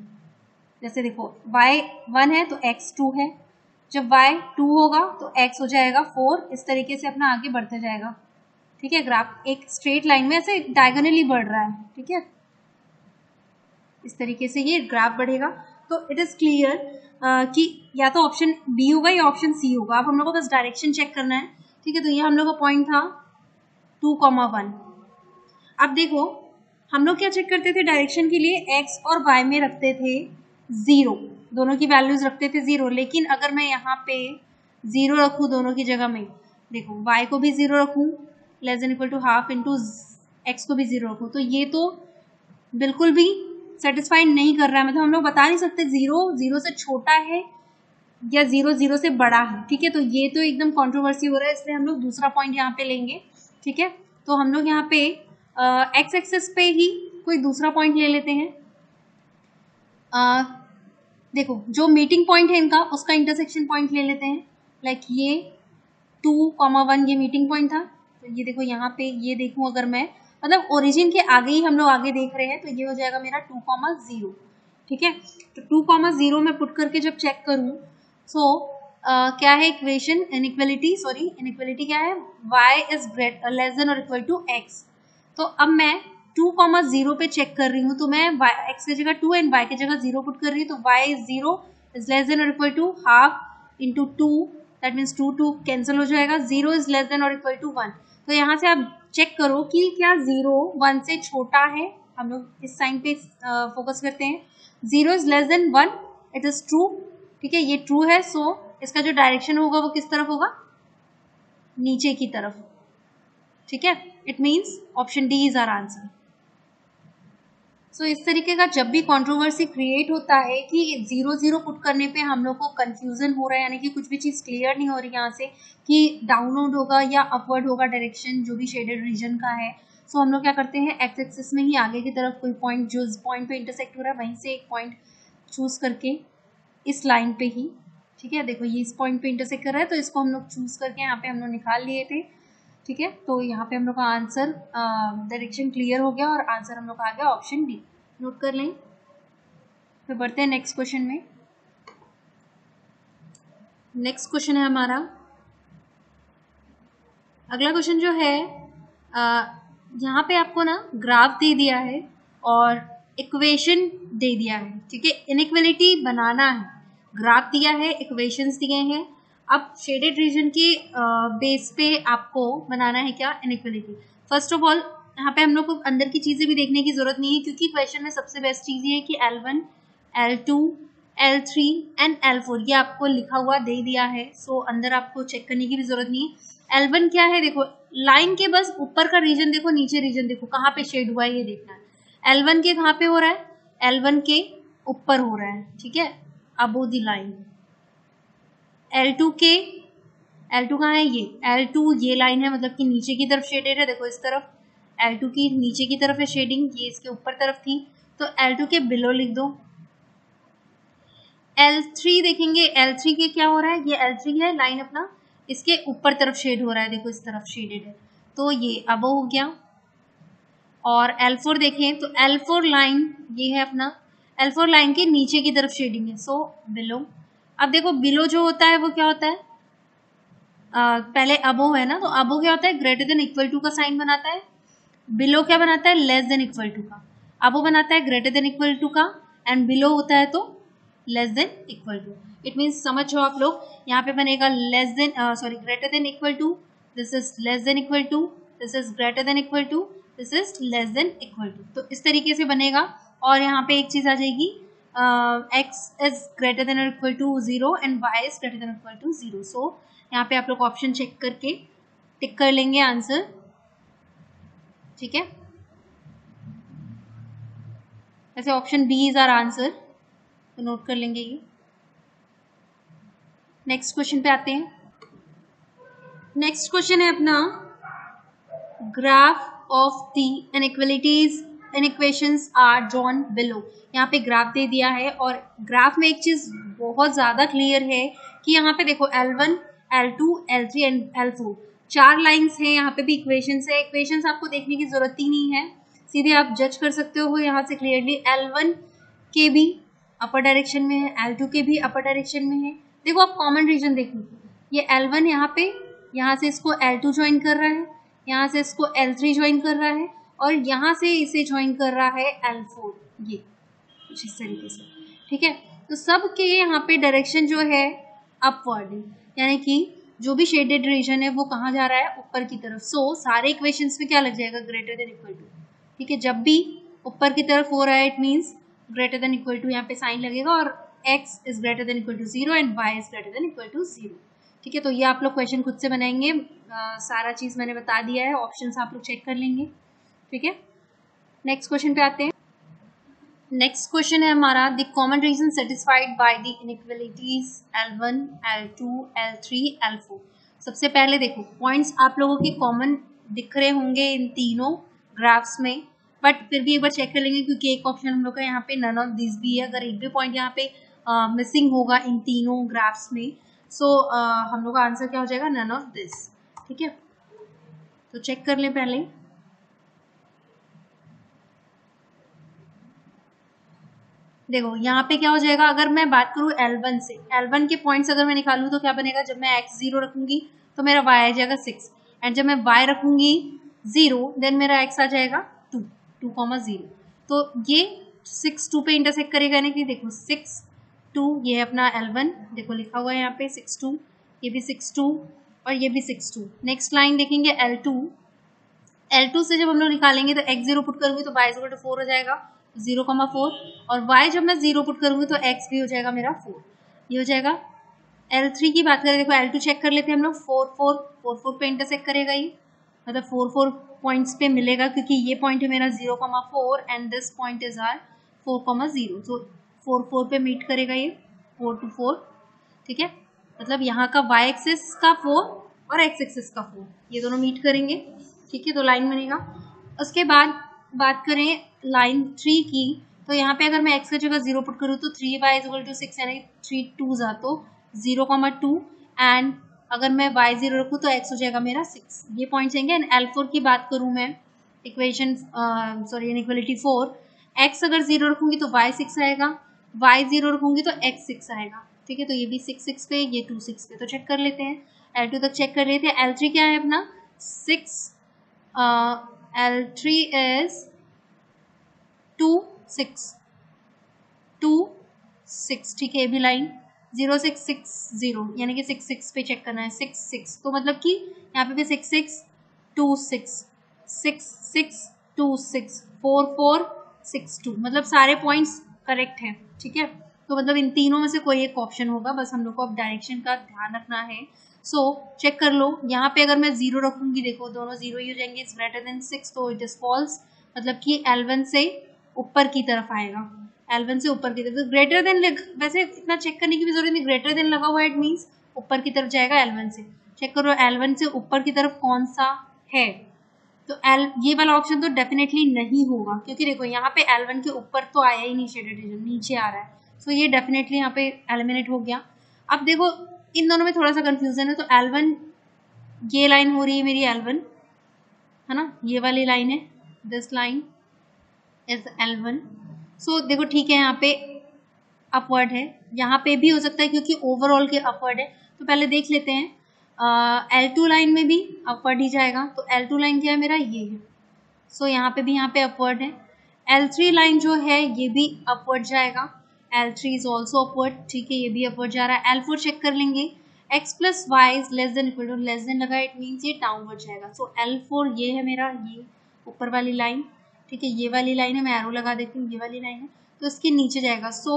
जैसे देखो y 1 है तो x 2 है, जब y 2 होगा तो x हो जाएगा 4, इस तरीके से अपना आगे बढ़ता जाएगा, ठीक है। ग्राफ एक स्ट्रेट लाइन में ऐसे डायगोनली बढ़ रहा है, ठीक है, इस तरीके से ये ग्राफ बढ़ेगा। तो इट इज क्लियर कि या तो ऑप्शन बी होगा या ऑप्शन सी होगा। अब हम लोग को बस डायरेक्शन चेक करना है, ठीक है। तो ये हम लोग का पॉइंट था 2,1। अब देखो हम लोग क्या चेक करते थे डायरेक्शन के लिए, x और y में रखते थे 0, दोनों की वैल्यूज रखते थे 0। लेकिन अगर मैं यहाँ पे 0 रखूँ दोनों की जगह में, देखो y को भी 0 रखूँ less than equal to half into x को भी 0 रखूँ, तो ये तो बिल्कुल भी सेटिस्फाइड नहीं कर रहा है। मतलब हम लोग बता नहीं सकते 0 0 से छोटा है या 0 0 से बड़ा है, ठीक है। तो ये तो एकदम कंट्रोवर्सी हो रहा है, इसलिए हम लोग दूसरा पॉइंट यहाँ पे लेंगे, ठीक है। तो हम लोग यहाँ पे एक्स एक्सिस पे ही कोई दूसरा पॉइंट ले लेते हैं। देखो जो मीटिंग पॉइंट है इनका, उसका इंटरसेक्शन पॉइंट ले लेते हैं। लाइक ये 2,1 ये मीटिंग पॉइंट था, तो ये देखो यहाँ पे ये देखूँ अगर मैं, मतलब ओरिजिन के आगे ही हम लोग आगे देख रहे हैं, तो ये हो जाएगा मेरा 2,0, ठीक है। तो 2,0 में पुट करके जब चेक करूँ, सो क्या है इक्वेशन, इनइक्वलिटी क्या है, y इज लेस देन और इक्वल टू x। तो अब मैं 2,0 पे चेक कर रही हूँ, तो मैं x की जगह 2 एंड y की जगह 0 पुट कर रही हूँ, तो y is 0 is less than और equal to half into 2, that means 2 cancel हो जाएगा, 0 इज लेस देन और इक्वल टू 1। तो यहाँ से आप चेक करो कि क्या 0 1 से छोटा है, हम लोग इस साइन पे फोकस करते हैं। 0 is less then 1, it is true, ठीक है, ये ट्रू है। सो इसका जो डायरेक्शन होगा वो किस तरफ होगा, नीचे की तरफ, ठीक है। It means option D is our answer. So इस तरीके का जब भी कंट्रोवर्सी क्रिएट होता है कि 0 0 पुट करने पे हम लोग को कंफ्यूजन हो रहा है, यानी कि कुछ भी चीज़ क्लियर नहीं हो रही यहाँ से कि डाउनवर्ड होगा या अपवर्ड होगा डायरेक्शन जो भी शेडेड रीजन का है, सो हम लोग क्या करते हैं एक्स एक्सिस में ही आगे की तरफ कोई पॉइंट जो पॉइंट पे इंटरसेक्ट हो रहा है वहीं से एक पॉइंट चूज करके इस लाइन पे ही, ठीक है, देखो ये इस पॉइंट पे इंटरसेक्ट कर रहा है, तो इसको हम लोग चूज करके यहाँ पे हम लोग निकाल लिए थे, ठीक है। तो यहाँ पे हम लोग का आंसर डायरेक्शन क्लियर हो गया और आंसर हम लोग का आ गया ऑप्शन डी। नोट कर लें। फिर बढ़ते हैं नेक्स्ट क्वेश्चन में। नेक्स्ट क्वेश्चन है हमारा, अगला क्वेश्चन जो है यहाँ पे आपको ना ग्राफ दे दिया है और इक्वेशन दे दिया है, ठीक है। इनइक्वलिटी बनाना है, ग्राफ दिया है, इक्वेशंस दिए हैं। अब शेडेड रीजन के बेस पे आपको बनाना है क्या, इनइक्वलिटी। फर्स्ट ऑफ ऑल यहाँ पे हम लोग को अंदर की चीज़ें भी देखने की जरूरत नहीं है, क्योंकि क्वेश्चन में सबसे बेस्ट चीज़ ये है कि L1, L2, L3 and L4 ये आपको लिखा हुआ दे दिया है। सो अंदर आपको चेक करने की भी जरूरत नहीं है। L1 क्या है, देखो लाइन के बस ऊपर का रीजन देखो, नीचे रीजन देखो कहाँ पे शेड हुआ है ये देखना है। L1 के कहाँ पे हो रहा है, L1 के ऊपर हो रहा है, ठीक है, अबो द लाइन। L2 के, L2 कहाँ है, ये L2 ये लाइन है, मतलब कि नीचे की तरफ शेडेड है, देखो इस तरफ L2 की नीचे की तरफ है शेडिंग, ये इसके ऊपर तरफ थी, तो L2 के बिलो लिख दो। L3 देखेंगे, L3 के क्या हो रहा है, ये L3 है लाइन अपना, इसके ऊपर तरफ शेड हो रहा है, देखो इस तरफ शेडेड है, तो ये अब हो गया। और L4 देखें तो L4 लाइन ये है अपना, L4 लाइन के नीचे की तरफ शेडिंग है, सो बिलो। अब देखो बिलो जो होता है वो क्या होता है, पहले अबो है ना, तो अबो क्या होता है, ग्रेटर देन इक्वल टू का साइन बनाता है। बिलो क्या बनाता है, लेस देन इक्वल टू का। अबो बनाता है ग्रेटर देन इक्वल टू का, एंड बिलो होता है तो less than equal to. It means समझो आप लोग, यहाँ पे बनेगा less than greater than equal to, this is less than equal to, this is greater than equal to, this is less than equal to. तो इस तरीके से बनेगा। और यहाँ पे एक चीज आ जाएगी x इज ग्रेटर देन और equal to 0 and y is greater than और इक्वल टू 0. सो यहाँ पे आप लोग ऑप्शन चेक करके टिक कर लेंगे आंसर. ठीक है, ऐसे option B is our answer, तो नोट कर लेंगे ये. नेक्स्ट क्वेश्चन पे आते हैं. नेक्स्ट क्वेश्चन है अपना graph of the inequalities in equations are drawn below. यहाँ पे ग्राफ दे दिया है और ग्राफ में एक चीज बहुत ज्यादा क्लियर है कि यहाँ पे देखो L1, L2, L3 and L4 चार लाइंस हैं. यहाँ पे भी इक्वेशंस है. इक्वेशंस आपको देखने की जरूरत ही नहीं है, सीधे आप जज कर सकते हो यहाँ से क्लियरली. L1 के भी अपर डायरेक्शन में है, L2 के भी अपर डायरेक्शन में है. देखो आप कॉमन रीजन देखो, ये L1 यहाँ पे, यहाँ से इसको L2 ज्वाइन कर रहा है, यहाँ से इसको L3 ज्वाइन कर रहा है और यहाँ से इसे ज्वाइन कर रहा है L4. ये कुछ इस तरीके से. ठीक है, तो सबके यहाँ पे डायरेक्शन जो है अपवर्ड है, यानी कि जो भी शेडेड रीजन है वो कहाँ जा रहा है, ऊपर की तरफ. सो सारे इक्वेशंस में क्या लग जाएगा, ग्रेटर देन इक्वल टू. ठीक है, जब भी ऊपर की तरफ हो रहा है it means greater than equal to यहाँ पे साइन लगेगा और x is greater than equal to 0 and y is greater than equal to 0. ठीक है, तो ये आप लोग क्वेश्चन खुद से बनाएंगे. सारा चीज मैंने बता दिया है, ऑप्शंस आप लोग चेक कर लेंगे. ठीक है, नेक्स्ट क्वेश्चन पे आते हैं. नेक्स्ट क्वेश्चन है हमारा the common region satisfied by the inequalities L1, L2, L3, L4. सबसे पहले देखो पॉइंट्स आप लोगों के कॉमन दिख रहे होंगे इन तीनों ग्राफ्स में, बट फिर भी एक बार चेक कर लेंगे क्योंकि एक ऑप्शन हम लोग का यहाँ पे नन ऑफ दिस भी है. अगर एक भी पॉइंट यहाँ पे मिसिंग होगा इन तीनों ग्राफ्स में, सो हम लोग का आंसर क्या हो जाएगा, नन ऑफ दिस. ठीक है, तो चेक कर लें पहले. देखो यहाँ पे क्या हो जाएगा, अगर मैं बात करूँ L1 से, L1 के पॉइंट्स अगर मैं निकालूँ तो क्या बनेगा, जब मैं x 0 रखूंगी तो मेरा y आ जाएगा 6 एंड जब मैं y रखूंगी 0 देन मेरा x आ जाएगा 2, 2,0. तो ये 6 2 पे इंटरसेक्ट करेगा ना कि देखो 6 2, ये है अपना L1, देखो लिखा हुआ है यहाँ पे 6 2, ये भी 6 2 और ये भी 6 2. नेक्स्ट लाइन देखेंगे L2 से जब हम लोग निकालेंगे तो x 0 पुट करूंगी तो y 4 हो जाएगा 0,4 और y जब मैं 0 पुट करूंगी तो x भी हो जाएगा मेरा 4. ये हो जाएगा. L3 की बात करें, देखो L2 चेक कर लेते हैं हम लोग. 4 पे इंटरसेक्ट करेगा ये, मतलब 4 पॉइंट्स पे मिलेगा क्योंकि ये पॉइंट है मेरा 0,4 and this point is our 4,0. तो 4 पे मीट करेगा ये 4 to 4. ठीक है, मतलब यहाँ का y एक्सिस का 4 और x एक्सिस का 4 ये दोनों मीट करेंगे. ठीक है, तो लाइन बनेगा. उसके बाद बात करें लाइन 3 की, तो यहाँ पे अगर मैं x की जगह 0 पुट करूँ तो 3y इज इक्वल टू 6 यानी 3 2 जा तो 0,2 एंड अगर मैं y 0 रखूँ तो x हो जाएगा मेरा 6. ये पॉइंट्स आएंगे. एंड L4 की बात करूँ मैं, इक्वेशन इनइक्वालिटी 4, x अगर 0 रखूँगी तो y 6 आएगा, y 0 रखूँगी तो x 6 आएगा. ठीक है, तो ये भी 6 6 पे, ये 2 6 पे. तो चेक कर लेते हैं, L2 तक चेक कर लेते हैं. L3 क्या है अपना 6, L3 is 2 6 2 6. ठीक है, ये भी लाइन 0 6 6 0 यानी कि 6 6 पे चेक करना है. 6 6 तो मतलब कि यहाँ पे भी 6 6 2 6 6 6 2 6 4 4 6 2, मतलब सारे पॉइंट्स करेक्ट हैं. ठीक है, तो मतलब इन तीनों में से कोई एक ऑप्शन होगा, बस हम लोग को अब डायरेक्शन का ध्यान रखना है. सो चेक कर लो, यहाँ पे अगर मैं 0 रखूंगी, देखो दोनों 0 ही हो जाएंगे. इट्स ग्रेटर देन 6 तो इट इज फॉल्स, मतलब कि L1 से ऊपर की तरफ आएगा. L1 से ऊपर की तरफ, तो ग्रेटर देन, वैसे इतना चेक करने की भी जरूरत नहीं, ग्रेटर देन लगा हुआ है इट मीन्स ऊपर की तरफ जाएगा L1 से. चेक करो L1 से ऊपर की तरफ कौन सा है, तो ये वाला ऑप्शन तो डेफिनेटली नहीं होगा क्योंकि देखो यहाँ पे L1 के ऊपर तो आया ही नहीं, शेडेड रीजन नीचे आ रहा है. सो ये डेफिनेटली यहाँ पे एलिमिनेट हो गया. अब देखो इन दोनों में थोड़ा सा कंफ्यूजन है, तो L1 ये लाइन हो रही है मेरी L1 है ना, ये वाली लाइन है, दिस लाइन इज L1. सो देखो ठीक है, यहाँ पे अपवर्ड है, यहाँ पे भी हो सकता है क्योंकि ओवरऑल के अपवर्ड है. तो पहले देख लेते हैं, L2 लाइन में भी अपवर्ड ही जाएगा. तो L2 लाइन क्या है मेरा, ये है. सो यहाँ पे भी यहाँ पे अपवर्ड है. L3 लाइन जो है ये भी अपवर्ड जाएगा. L3 is also upward. ठीक है, ये भी अपवर्ड जा रहा है. L4 चेक कर लेंगे, x plus y is less than equal to, less than लगा इट मीन्स ये डाउनवर्ड जाएगा. सो L4 ये है मेरा, ये ऊपर वाली लाइन. ठीक है, ये वाली लाइन है, मैं एरो लगा देती हूँ, ये वाली लाइन है. तो इसके नीचे जाएगा। सो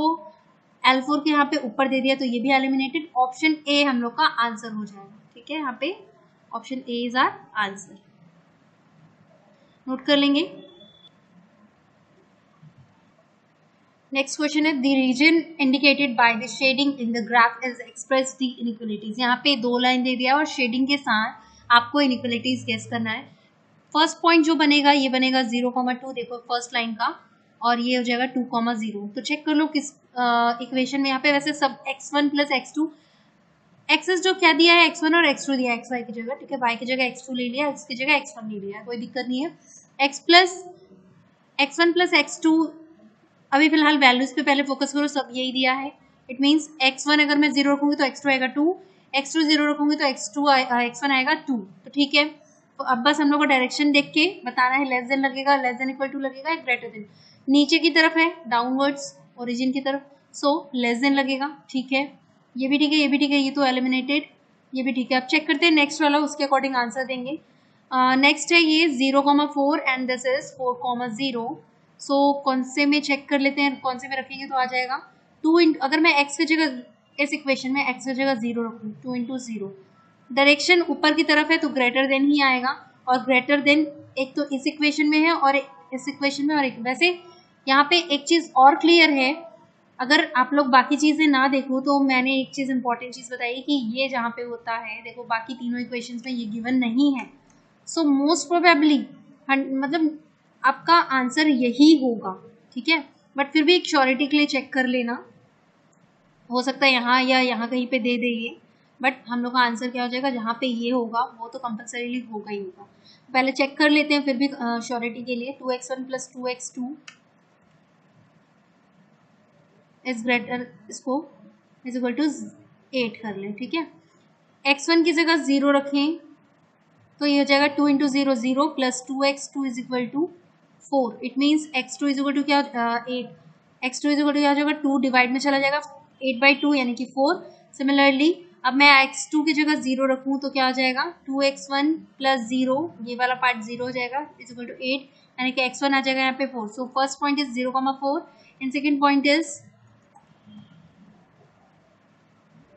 L4 के यहाँ पे ऊपर दे दिया तो ये भी एलिमिनेटेड। ऑप्शन ए हम लोग का आंसर हो जाएगा। ठीक है, यहाँ पे option A is our answer. Note कर लेंगे। नेक्स्ट क्वेश्चन है, the region indicated by the shading in the graph is express the inequalities. यहाँ पे 2 लाइन दे दिया और शेडिंग के साथ आपको इनइक्वलिटीज गेस करना है। फर्स्ट पॉइंट जो बनेगा ये बनेगा 0,2, देखो फर्स्ट लाइन का, और ये हो जाएगा 2,0। तो चेक कर लो किस इक्वेशन में। यहाँ पे वैसे सब x1 प्लस x2, एक्सेस जो क्या दिया है x1 और x2 दिया है xy की जगह। ठीक है, y की जगह x2 ले लिया, x की जगह x1 ले लिया, कोई दिक्कत नहीं है। x1 प्लस x2, अभी फिलहाल वैल्यूज पे पहले फोकस करो, सब यही दिया है। इट मीन्स x1 अगर मैं 0 रखूंगी तो x2 आएगा 2, x2 0 रखूंगी तो x1 आएगा 2। तो ठीक है, तो अब बस हम लोग को डायरेक्शन देख के बताना है, लेस देन लगेगा, लेस देन इक्वल टू लगेगा, ग्रेटर देन। नीचे की तरफ है, डाउनवर्ड्स ओरिजिन की तरफ, सो लेस देन लगेगा। ठीक है, ये भी ठीक है, ये भी ठीक है, ये तो एलिमिनेटेड, ये भी ठीक है। अब चेक करते हैं नेक्स्ट वाला, उसके अकॉर्डिंग आंसर देंगे। नेक्स्ट है ये 0,4 एंड दिस इज 4,0। सो कौन से में चेक कर लेते हैं, कौन से में रखेंगे तो आ जाएगा 2 अगर मैं x की जगह, इस इक्वेशन में x की जगह 0 रखूँ, 2 × 0, डायरेक्शन ऊपर की तरफ है तो ग्रेटर देन ही आएगा। और ग्रेटर देन एक तो इस इक्वेशन में है और इस इक्वेशन में, और एक वैसे यहाँ पे एक चीज़ और क्लियर है, अगर आप लोग बाकी चीज़ें ना देखो तो मैंने एक चीज़ इंपॉर्टेंट चीज़ बताई कि ये जहाँ पे होता है, देखो बाकी तीनों इक्वेशंस में ये गिवन नहीं है। सो मोस्ट प्रोबेबली मतलब आपका आंसर यही होगा। ठीक है, बट फिर भी एक श्योरिटी के लिए चेक कर लेना, हो सकता है यहाँ या यहाँ कहीं पे दे ये, बट हम लोग का आंसर क्या हो जाएगा, जहाँ पे ये होगा वो तो कंपल्सरीली होगा ही होगा। पहले चेक कर लेते हैं फिर भी श्योरिटी के लिए। 2x1 plus 2x2 is greater, इसको इज इक्वल टू 8 कर लें। ठीक है, x1 की जगह 0 रखें तो ये हो जाएगा 2 × 0 0 plus 2x2 is equal to 4। It means x2 is equal to क्या, 8। x2 इज इक्वल टू क्या हो जाएगा, 2 डिवाइड में चला जाएगा, 8/2 यानी कि 4। सिमिलरली अब मैं x2 की जगह 0 रखूँ तो क्या हो जाएगा, 2x1 प्लस 0, ये वाला पार्ट 0 हो जाएगा, इज इक्वल टू 8, यानी कि x1 आ जाएगा यहाँ पे 4। So first point is 0,4 and second point is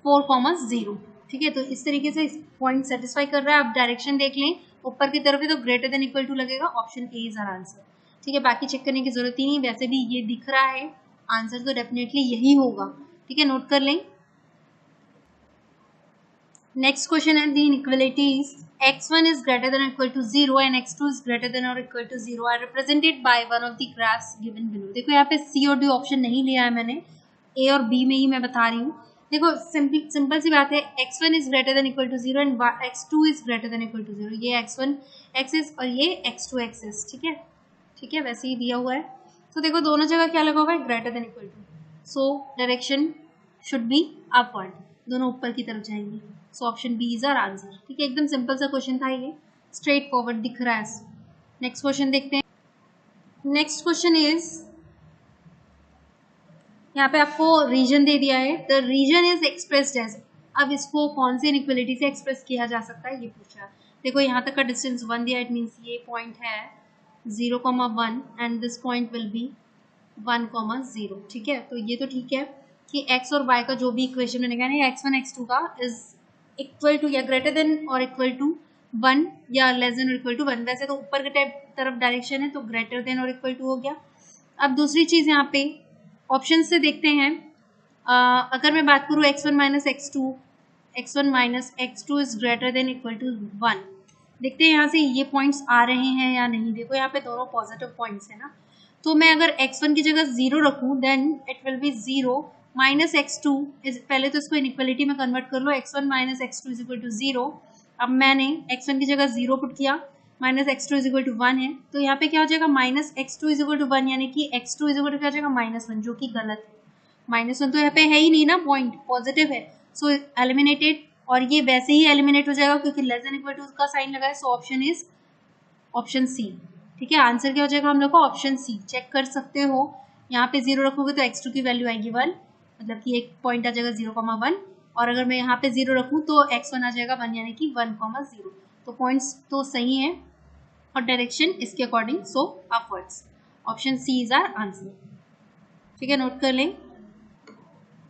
4,0। ठीक है, तो इस तरीके से पॉइंट सेटिस्फाई कर रहा है। आप डायरेक्शन देख लें, ऊपर की तरफ है तो ग्रेटर देन इक्वल टू लगेगा, option A is our answer. ठीक है, बाकी चेक करने की जरूरत ही नहीं, वैसे भी ये दिख रहा है, आंसर तो डेफिनेटली यही होगा। ठीक है, नोट कर लें। नेक्स्ट क्वेश्चन है, the inequalities x1 is greater than or equal to 0 and x2 is greater than or equal to 0 are represented by one of the graphs given below। देखो यहाँ पे C और D ऑप्शन नहीं लिया है मैंने, A और B में ही मैं बता रही हूँ। देखो सिंपल सी बात है, x1 is greater than equal to 0 and x2 is greater than equal to 0। ये x1 एक्सिस और ये x2 एक्सिस। ठीक है, ठीक है, वैसे ही दिया हुआ है। तो देखो दोनों जगह क्या लगा हुआ है, greater than equal to, so direction should be upward, दोनों ऊपर की तरफ जाएंगे। So option B is our answer. ठीक है, एकदम सिंपल सा क्वेश्चन था ये, स्ट्रेट फॉरवर्ड दिख रहा है। नेक्स्ट क्वेश्चन देखते हैं। नेक्स्ट क्वेश्चन इज, यहाँ पे आपको रीजन दे दिया है, the region is expressed as. अब इसको कौन सी इनइक्वालिटी से एक्सप्रेस किया जा सकता है ये पूछा। देखो यहाँ तक का डिस्टेंस 1 दिया, इट मीन्स ये पॉइंट है 0,1 and this point will be 1,0। ठीक है, तो ये तो ठीक है कि x और y का जो भी इक्वेशन बनेगा ना, x1 x2 का इज इक्वल टू या ग्रेटर देन और इक्वल टू 1 या लेस देन और इक्वल टू 1। वैसे तो ऊपर के तरफ डायरेक्शन है तो ग्रेटर देन और इक्वल टू हो गया। अब दूसरी चीज़ यहाँ पे ऑप्शन से देखते हैं, अगर मैं बात करूँ x1 minus x2 is greater than equal to 1। देखते हैं यहाँ से ये पॉइंट्स आ रहे हैं या नहीं। देखो यहाँ पे दोनों पॉजिटिव पॉइंट्स है ना, तो मैं अगर x1 की जगह 0 रखूँ then it will be 0 minus x2 is, पहले तो इसको इनइक्वालिटी में कन्वर्ट कर लो, x1 minus x2 is equal to 0। अब मैंने x1 की जगह 0 पुट किया, minus x2 is equal to 1 है, तो यहाँ पे क्या हो जाएगा, minus x2 is equal to 1, यानी कि x2 इज इक्वल टू क्या हो जाएगा, -1, जो कि गलत है। -1 तो यहाँ पे है ही नहीं ना, पॉइंट पॉजिटिव है, सो एलिमिनेटेड। और ये वैसे ही एलिमिनेट हो जाएगा क्योंकि लेस देन इक्वल टू का साइन लगा है। So option is option C. ठीक है, आंसर क्या हो जाएगा हम लोग को, ऑप्शन सी। चेक कर सकते हो, यहाँ पे 0 रखोगे तो x2 की वैल्यू आएगी 1, मतलब कि एक पॉइंट आ जाएगा 0,1, और अगर मैं यहाँ पे 0 रखूँ तो x1 आ जाएगा 1, यानी कि 1,0। तो पॉइंट्स तो सही है और डायरेक्शन इसके according, so upwards. Option C is our answer. ठीक है, नोट कर लें।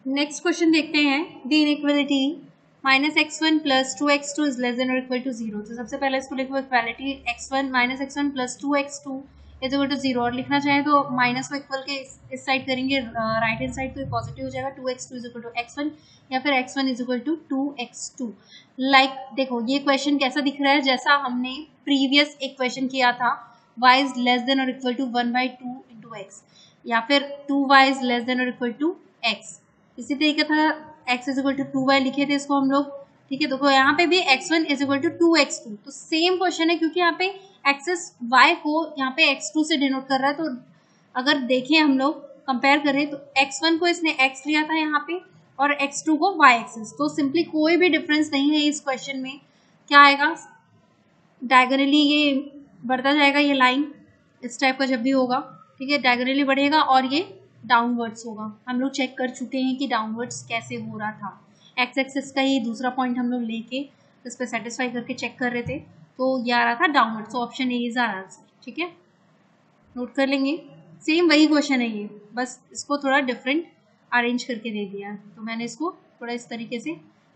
नेक्स्ट क्वेश्चन देखते हैं, the inequality -x1 + 2x2 is less than और इक्वल टू 0। तो सबसे पहले इसको लिखो equality x1 -x1 + 2x2 is equal to 0, और लिखना चाहे तो माइनस को इक्वल के इस साइड करेंगे राइट हैंड साइड, तो ये पॉजिटिव हो जाएगा 2x2 is equal to x1, या फिर x1 is equal to 2x2। Like देखो ये क्वेश्चन कैसा दिख रहा है, जैसा हमने प्रीवियस एक क्वेश्चन किया था, y इज लेस देन और इक्वल टू 1/2 × x, या फिर 2y इज लेस देन और इक्वल टू x। इसी तरीके था x is equal to 2y लिखे थे इसको हम लोग। ठीक है, देखो यहाँ पे भी x1 is equal to 2x2, तो सेम क्वेश्चन है, क्योंकि यहाँ पे एक्सेस y को यहाँ पे x2 से डिनोट कर रहा है। तो अगर देखें हम लोग कंपेयर करें तो x1 को इसने x लिया था यहाँ पे, और x2 को y एक्सेस, तो सिंपली कोई भी डिफरेंस नहीं है इस क्वेश्चन में। क्या आएगा, डायगोनली ये बढ़ता जाएगा, ये लाइन इस टाइप का जब भी होगा, ठीक है, डायगोनली बढ़ेगा और ये डाउनवर्ड्स होगा। हम लोग चेक कर चुके हैं कि डाउनवर्ड्स कैसे हो रहा था। एक्स एक्सेस का ही दूसरा पॉइंट हम लोग लेके इस पर सेटिस्फाई करके चेक कर रहे थे, तो ये आ रहा था downward. So option A is our answer. ठीक है, नोट कर लेंगे। सेम वही क्वेश्चन है ये, बस इसको थोड़ा डिफरेंट अरेंज करके दे दिया, तो मैंने इसको थोड़ा इस तरीके से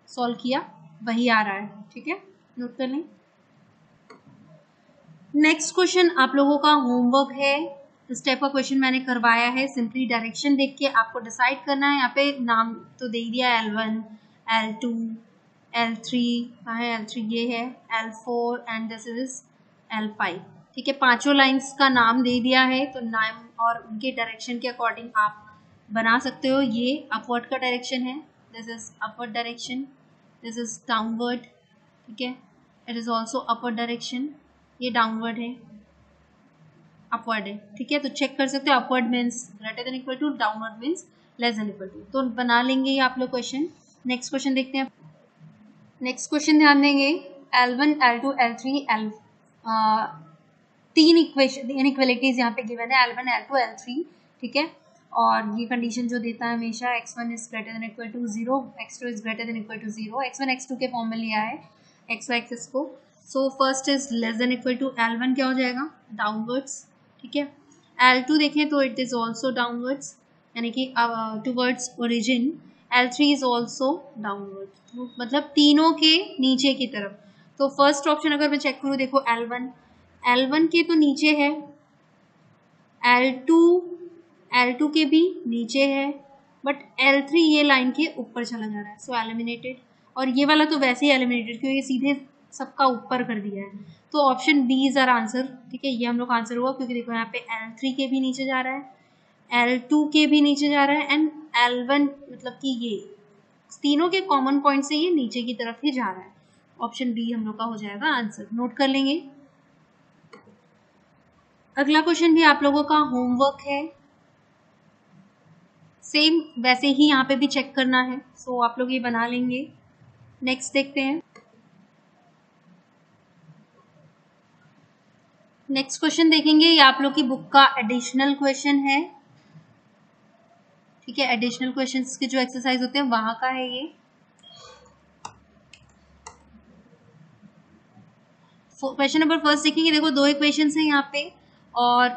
सॉल्व किया, वही आ रहा है। ठीक है, नोट कर लें। नेक्स्ट क्वेश्चन आप लोगों का होमवर्क है, इस टाइप का क्वेश्चन मैंने करवाया है। सिंपली डायरेक्शन देख के आपको डिसाइड करना है। यहाँ पे नाम तो दे दिया L1, L2, L3, कहाँ है L3, ये है L4 and this is L5। ठीक है, पांचों लाइंस का नाम दे दिया है, तो नाम और उनके डायरेक्शन के अकॉर्डिंग आप बना सकते हो। ये अपवर्ड का डायरेक्शन है, this is upward direction, this is downward. ठीक है, it is also upward direction, ये डाउनवर्ड है, अपवर्ड है। ठीक है, तो चेक कर सकते हो, upward means greater than equal to, downward means less than equal to. तो बना लेंगे ये आप लोग क्वेश्चन। नेक्स्ट क्वेश्चन देखते हैं। नेक्स्ट क्वेश्चन ध्यान देंगे, L1, L2, L3, L तीन इक्वेशन इनइक्वालिटीज यहाँ पे गिवन है, L1, L2, L3। ठीक है, और ये कंडीशन जो देता है हमेशा x1 is greater than equal to 0, x2 is greater than equal to 0, x1 x2 के फॉर्म में लिया है x y एक्सिस को। So first is less than equal to, L1 क्या हो जाएगा, डाउनवर्ड्स। ठीक है, L2 देखें तो इट इज ऑल्सो डाउनवर्ड्स, यानी कि towards origin. L3 is also downward, मतलब तीनों के नीचे की तरफ। तो फर्स्ट ऑप्शन अगर मैं चेक करूँ, देखो L1 के तो नीचे है, L2 के भी नीचे है, बट L3 ये लाइन के ऊपर चला जा रहा है, सो एलिमिनेटेड। और ये वाला तो वैसे ही एलिमिनेटेड, क्योंकि सीधे सबका ऊपर कर दिया है। तो option B is our answer. ठीक है, ये हम लोग आंसर हुआ, क्योंकि देखो यहाँ पे L3 के भी नीचे जा रहा है, L2 के भी नीचे जा रहा है, एंड L1, मतलब कि ये तीनों के कॉमन पॉइंट से ये नीचे की तरफ ही जा रहा है। ऑप्शन बी हम लोग का हो जाएगा आंसर। नोट कर लेंगे। अगला क्वेश्चन भी आप लोगों का होमवर्क है, सेम वैसे ही यहाँ पे भी चेक करना है, सो आप लोग ये बना लेंगे। नेक्स्ट देखते हैं। नेक्स्ट क्वेश्चन देखेंगे, ये आप लोग की बुक का एडिशनल क्वेश्चन है। ठीक है, एडिशनल क्वेश्चंस के जो एक्सरसाइज होते हैं वहां का है ये। क्वेश्चन नंबर फर्स्ट देखेंगे, देखो दो इक्वेशंस हैं यहाँ पे, और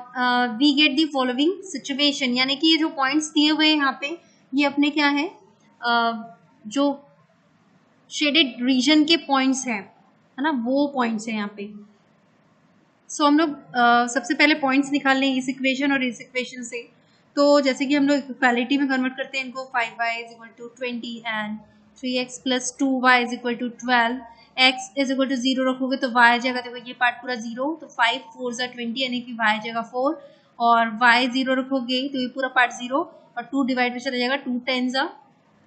we get the following situation, यानी कि ये जो पॉइंट्स दिए हुए हैं यहाँ पे, ये अपने क्या है, जो शेडेड रीजन के पॉइंट्स हैं, है ना, वो पॉइंट्स हैं यहाँ पे। सो हम लोग सबसे पहले पॉइंट्स निकाल लें इस इक्वेशन और इस इक्वेशन से। तो जैसे कि हम लोग इक्वालिटी में कन्वर्ट करते हैं इनको, 5y is equal to 20 and 3x plus 2y is equal to 12, x is equal to 0 रखोगे तो y जगह, देखो ये पार्ट पूरा 0, तो 5 4 ज़ा 20, यानी कि y जगह 4, और y 0 रखोगे तो ये पूरा पार्ट 0, और 2 डिवाइड में चला जाएगा 2 10 ज़ा।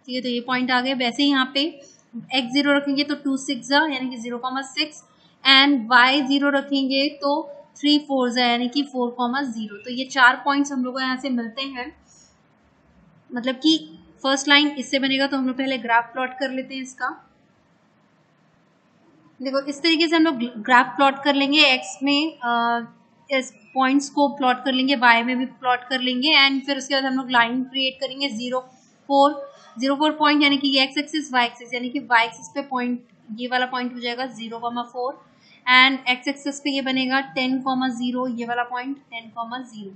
ठीक है, तो ये पॉइंट आ गए। वैसे ही यहाँ पे x 0 रखेंगे तो 2 6 ज़ा, यानी कि 0,6, एंड y 0 रखेंगे तो 3 4 ज़ा, यानी कि 4,0। तो ये 4 पॉइंट्स हम लोग को यहाँ से मिलते हैं। मतलब कि फर्स्ट लाइन इससे बनेगा, तो हम लोग पहले ग्राफ प्लॉट कर लेते हैं इसका। देखो इस तरीके से हम लोग ग्राफ प्लॉट कर लेंगे, x में इस पॉइंट्स को प्लॉट कर लेंगे, y में भी प्लॉट कर लेंगे, एंड फिर उसके बाद हम लोग लाइन क्रिएट करेंगे 0 4 पॉइंट, यानी कि x एक्सिस y एक्सिस, यानी कि y एक्सिस पे पॉइंट, ये वाला पॉइंट हो जाएगा 0,4, एंड x एक्सिस पे ये बनेगा 10,0, ये वाला पॉइंट 10,0।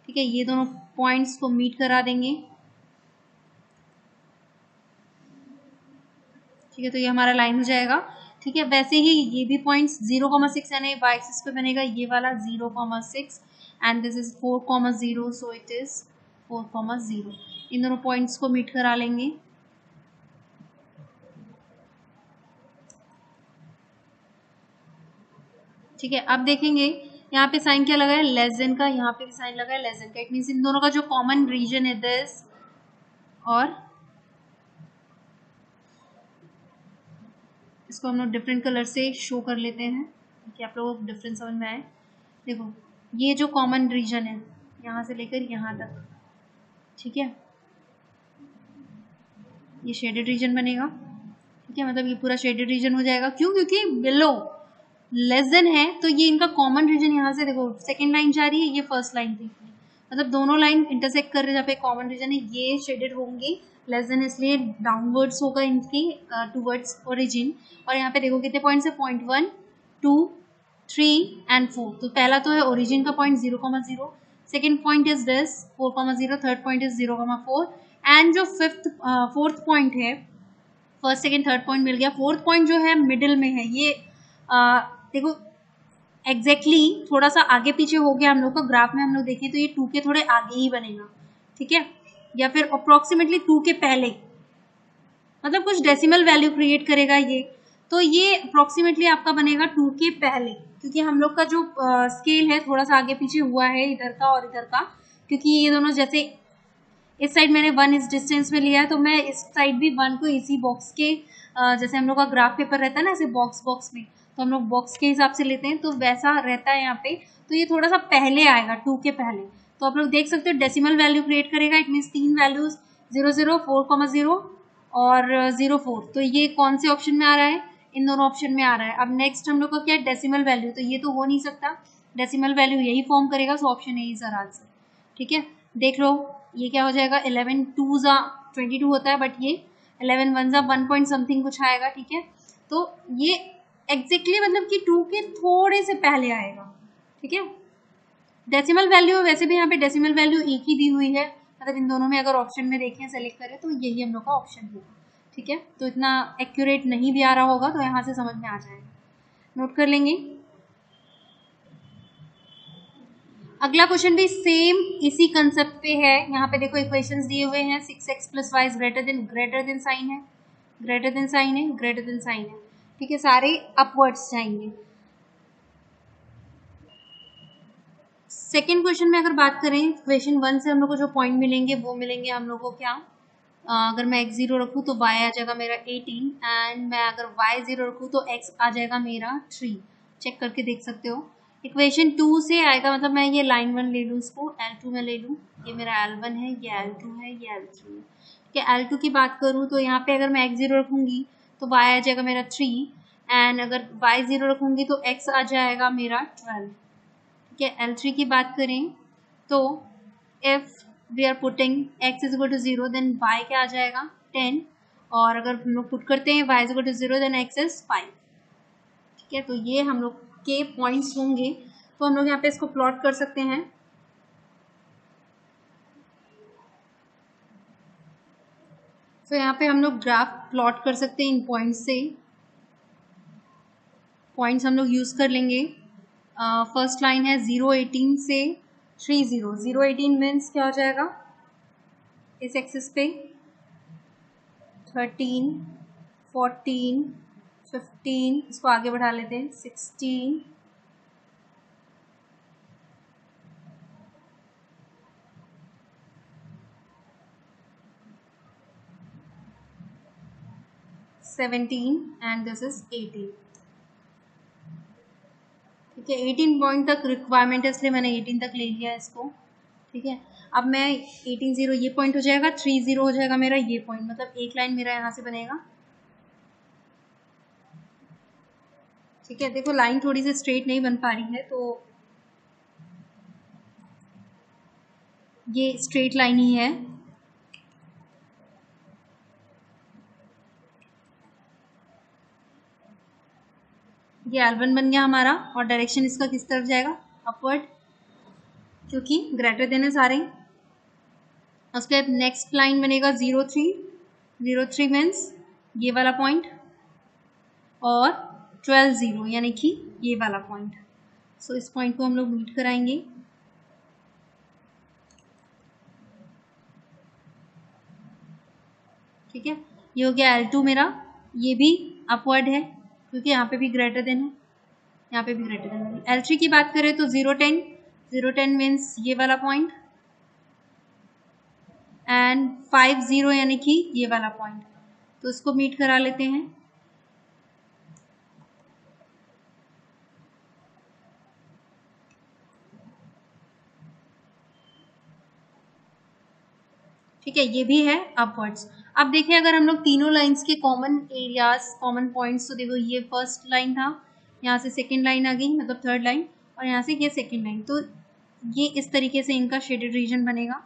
ठीक है, ये दोनों पॉइंट्स को मीट करा देंगे। ठीक है, तो ये हमारा लाइन हो जाएगा। ठीक है, वैसे ही ये भी पॉइंट्स 0,6 यानी वाई एक्सिस पे बनेगा ये वाला 0,6 and this is 4,0 so it is 4,0। इन दोनों पॉइंट्स को मीट करा लेंगे। ठीक है, अब देखेंगे यहाँ पे साइन क्या लगा है, लेस देन का, यहाँ पे भी साइन लगा है लेस देन का। इट मीन्स इन दोनों का जो कॉमन रीजन है दिस, और इसको हम लोग डिफरेंट कलर से शो कर लेते हैं कि आप लोगों को डिफरेंस समझ में आए। देखो, ये जो कॉमन रीजन है यहाँ से लेकर यहाँ तक, ठीक है, ये शेडेड रीजन बनेगा। ठीक है, मतलब ये पूरा शेडेड रीजन हो जाएगा। क्यों? क्योंकि बिलो लेस देन है तो ये इनका कॉमन रीजन यहाँ से, देखो सेकेंड लाइन जा रही है, ये फर्स्ट लाइन थी, मतलब दोनों लाइन इंटरसेक्ट कर रहे हैं जहाँ पे कॉमन रीजन है, ये शेडेड होंगे। लेस देन इसलिए डाउनवर्ड्स होगा इनकी टूवर्ड्स ओरिजिन। और यहाँ पे देखो कितने पॉइंट्स है, 0.1, 2, 3 एंड 4। तो पहला तो है ओरिजिन का point 0,0, second point is this 4,0, third point is 0,4 and जो फोर्थ पॉइंट है, फर्स्ट सेकेंड थर्ड पॉइंट मिल गया, फोर्थ पॉइंट जो है मिडिल में है, ये देखो एग्जैक्टली थोड़ा सा आगे पीछे हो गया हम लोग का। ग्राफ में हम लोग देखें तो ये 2 के थोड़े आगे ही बनेगा, ठीक है, या फिर अप्रोक्सीमेटली 2 के पहले, मतलब कुछ डेसिमल वैल्यू क्रिएट करेगा ये। तो ये अप्रोक्सीमेटली आपका बनेगा 2 के पहले, क्योंकि हम लोग का जो स्केल है थोड़ा सा आगे पीछे हुआ है इधर का और इधर का, क्योंकि ये दोनों जैसे इस साइड मैंने 1 इस डिस्टेंस में लिया है, तो मैं इस साइड भी 1 को इसी बॉक्स के जैसे हम लोग का ग्राफ पेपर रहता है ना ऐसे बॉक्स में, तो हम लोग बॉक्स के हिसाब से लेते हैं, तो वैसा रहता है यहाँ पे। तो ये थोड़ा सा पहले आएगा 2 के पहले। तो आप लोग देख सकते हो डेसिमल वैल्यू क्रिएट करेगा। इट मीन्स 3 वैल्यूज 0,0, 4,0 और 0,4। तो ये कौन से ऑप्शन में आ रहा है, इन दोनों ऑप्शन में आ रहा है। अब नेक्स्ट हम लोग का क्या है, डेसिमल वैल्यू, तो ये तो हो नहीं सकता, डेसिमल वैल्यू यही फॉर्म करेगा, so option A is our answer. ठीक है, देख लो ये क्या हो जाएगा, 11 2 जा 22 होता है, बट ये 11 1 जा 1 पॉइंट समथिंग कुछ आएगा। ठीक है, तो ये एग्जैक्टली मतलब कि 2 के थोड़े से पहले आएगा। ठीक है, डेसिमल वैल्यू वैसे भी यहाँ पे डेसिमल वैल्यू एक ही दी हुई है, मतलब इन दोनों में अगर ऑप्शन में देखें सेलेक्ट करें तो यही हम लोग का ऑप्शन होगा। ठीक है, तो इतना एक्यूरेट नहीं भी आ रहा होगा तो यहाँ से समझ में आ जाएगा, नोट कर लेंगे। अगला क्वेश्चन भी सेम इसी कंसेप्ट पे है। यहाँ पे देखो इक्वेशंस दिए हुए हैं, 6x + y greater than sign है, ग्रेटर देन साइन है, ग्रेटर देन साइन है। ठीक है, सारे अपवर्ड्स जाएंगे। सेकेंड क्वेश्चन में अगर बात करें, इक्वेशन 1 से हम लोग को जो पॉइंट मिलेंगे वो मिलेंगे हम लोग को क्या, अगर मैं x0 रखूँ तो y आ जाएगा मेरा 18 एंड मैं अगर y0 रखूँ तो x आ जाएगा मेरा 3। चेक करके देख सकते हो। इक्वेशन 2 से आएगा, मतलब मैं ये लाइन 1 ले लूँ, इसको L2 में ले लूँ, ये मेरा L1 है, ये L2 है, ये L3 है। ठीक है, L2 की बात करूँ तो यहाँ पे अगर मैं x0 रखूँगी तो y आ जाएगा मेरा 3 एंड अगर y0 रखूँगी तो x आ जाएगा मेरा 12। ठीक है, L3 की बात करें तो if we are putting x is equal to 0 then y क्या आ जाएगा 10, और अगर हम लोग पुट करते हैं y is equal to 0 then x is 5। ठीक है, तो ये हम लोग के पॉइंट्स होंगे, तो हम लोग यहाँ पे इसको प्लॉट कर सकते हैं। तो यहाँ पे हम लोग ग्राफ प्लॉट कर सकते हैं इन पॉइंट्स से, पॉइंट्स हम लोग यूज कर लेंगे। फर्स्ट लाइन है 0,18 से 30, 0,18 मीन्स क्या हो जाएगा इस एक्सिस पे 13, 14, 15, इसको आगे बढ़ा लेते हैं 16, 17 एंड दिस इज 18। ठीक है, 18 पॉइंट तक रिक्वायरमेंट है इसलिए मैंने 18 तक ले लिया इसको। ठीक है, अब मैं 18 0 ये पॉइंट हो जाएगा, 3 0 हो जाएगा मेरा ये पॉइंट, मतलब एक लाइन मेरा यहाँ से बनेगा। ठीक है, देखो लाइन थोड़ी सी स्ट्रेट नहीं बन पा रही है, तो ये स्ट्रेट लाइन ही है। ये L1 बन गया हमारा, और डायरेक्शन इसका किस तरफ जाएगा, अपवर्ड। क्योंकि ग्रेटर देन है सारे। उसके बाद नेक्स्ट लाइन बनेगा 0 3, 0 3 मीन्स ये वाला पॉइंट, और 12 0 यानी कि ये वाला पॉइंट। सो इस पॉइंट को हम लोग मीट कराएंगे। ठीक है, ये हो गया L2 मेरा, ये भी अपवर्ड है क्योंकि यहाँ पे भी ग्रेटर देन है, यहाँ पे भी ग्रेटर देन है। L3 की बात करें तो 0 10, 0 10 मीन्स ये वाला पॉइंट, एंड 5 0 यानी कि ये वाला पॉइंट। तो इसको मीट करा लेते हैं। ठीक है, ये भी है अपवर्ड्स। अब देखिए अगर हम लोग तीनों लाइंस के कॉमन एरियाज, कॉमन पॉइंट्स, तो देखो ये फर्स्ट लाइन था, यहाँ से सेकंड लाइन आ गई मतलब थर्ड लाइन, और यहाँ से ये सेकंड लाइन, तो ये इस तरीके से इनका शेडेड रीजन बनेगा।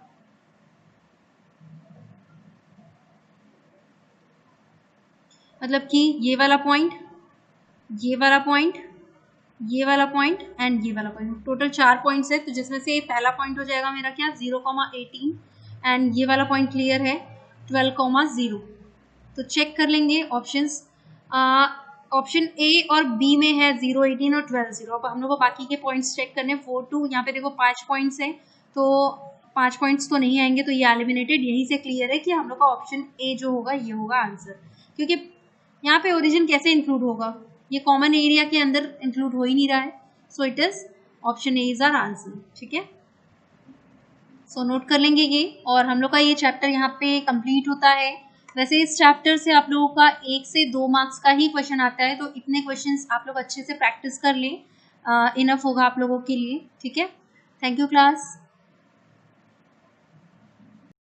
मतलब कि ये वाला पॉइंट, ये वाला पॉइंट, ये वाला पॉइंट एंड ये वाला पॉइंट, टोटल 4 पॉइंट्स है। तो जिसमें से पहला पॉइंट हो जाएगा मेरा क्या 0,18, एंड ये वाला पॉइंट क्लियर है 12,0। तो चेक कर लेंगे ऑप्शंस। ऑप्शन ए और बी में है 0 18 और 12 0। अब हम लोग को बाकी के पॉइंट्स चेक करने, 4 2, यहाँ पे देखो 5 पॉइंट्स है, तो 5 पॉइंट्स तो नहीं आएंगे, तो ये एलिमिनेटेड। यहीं से क्लियर है कि हम लोग का ऑप्शन ए जो होगा ये होगा आंसर, क्योंकि यहाँ पे ओरिजिन कैसे इंक्लूड होगा, ये कॉमन एरिया के अंदर इंक्लूड हो ही नहीं रहा है। So it is option A is our answer. ठीक है, सो नोट कर लेंगे ये, और हम लोग का ये चैप्टर यहाँ पे कंप्लीट होता है। वैसे इस चैप्टर से आप लोगों का 1 से 2 मार्क्स का ही क्वेश्चन आता है, तो इतने क्वेश्चंस आप लोग अच्छे से प्रैक्टिस कर लें, इनफ होगा आप लोगों के लिए। ठीक है, थैंक यू क्लास।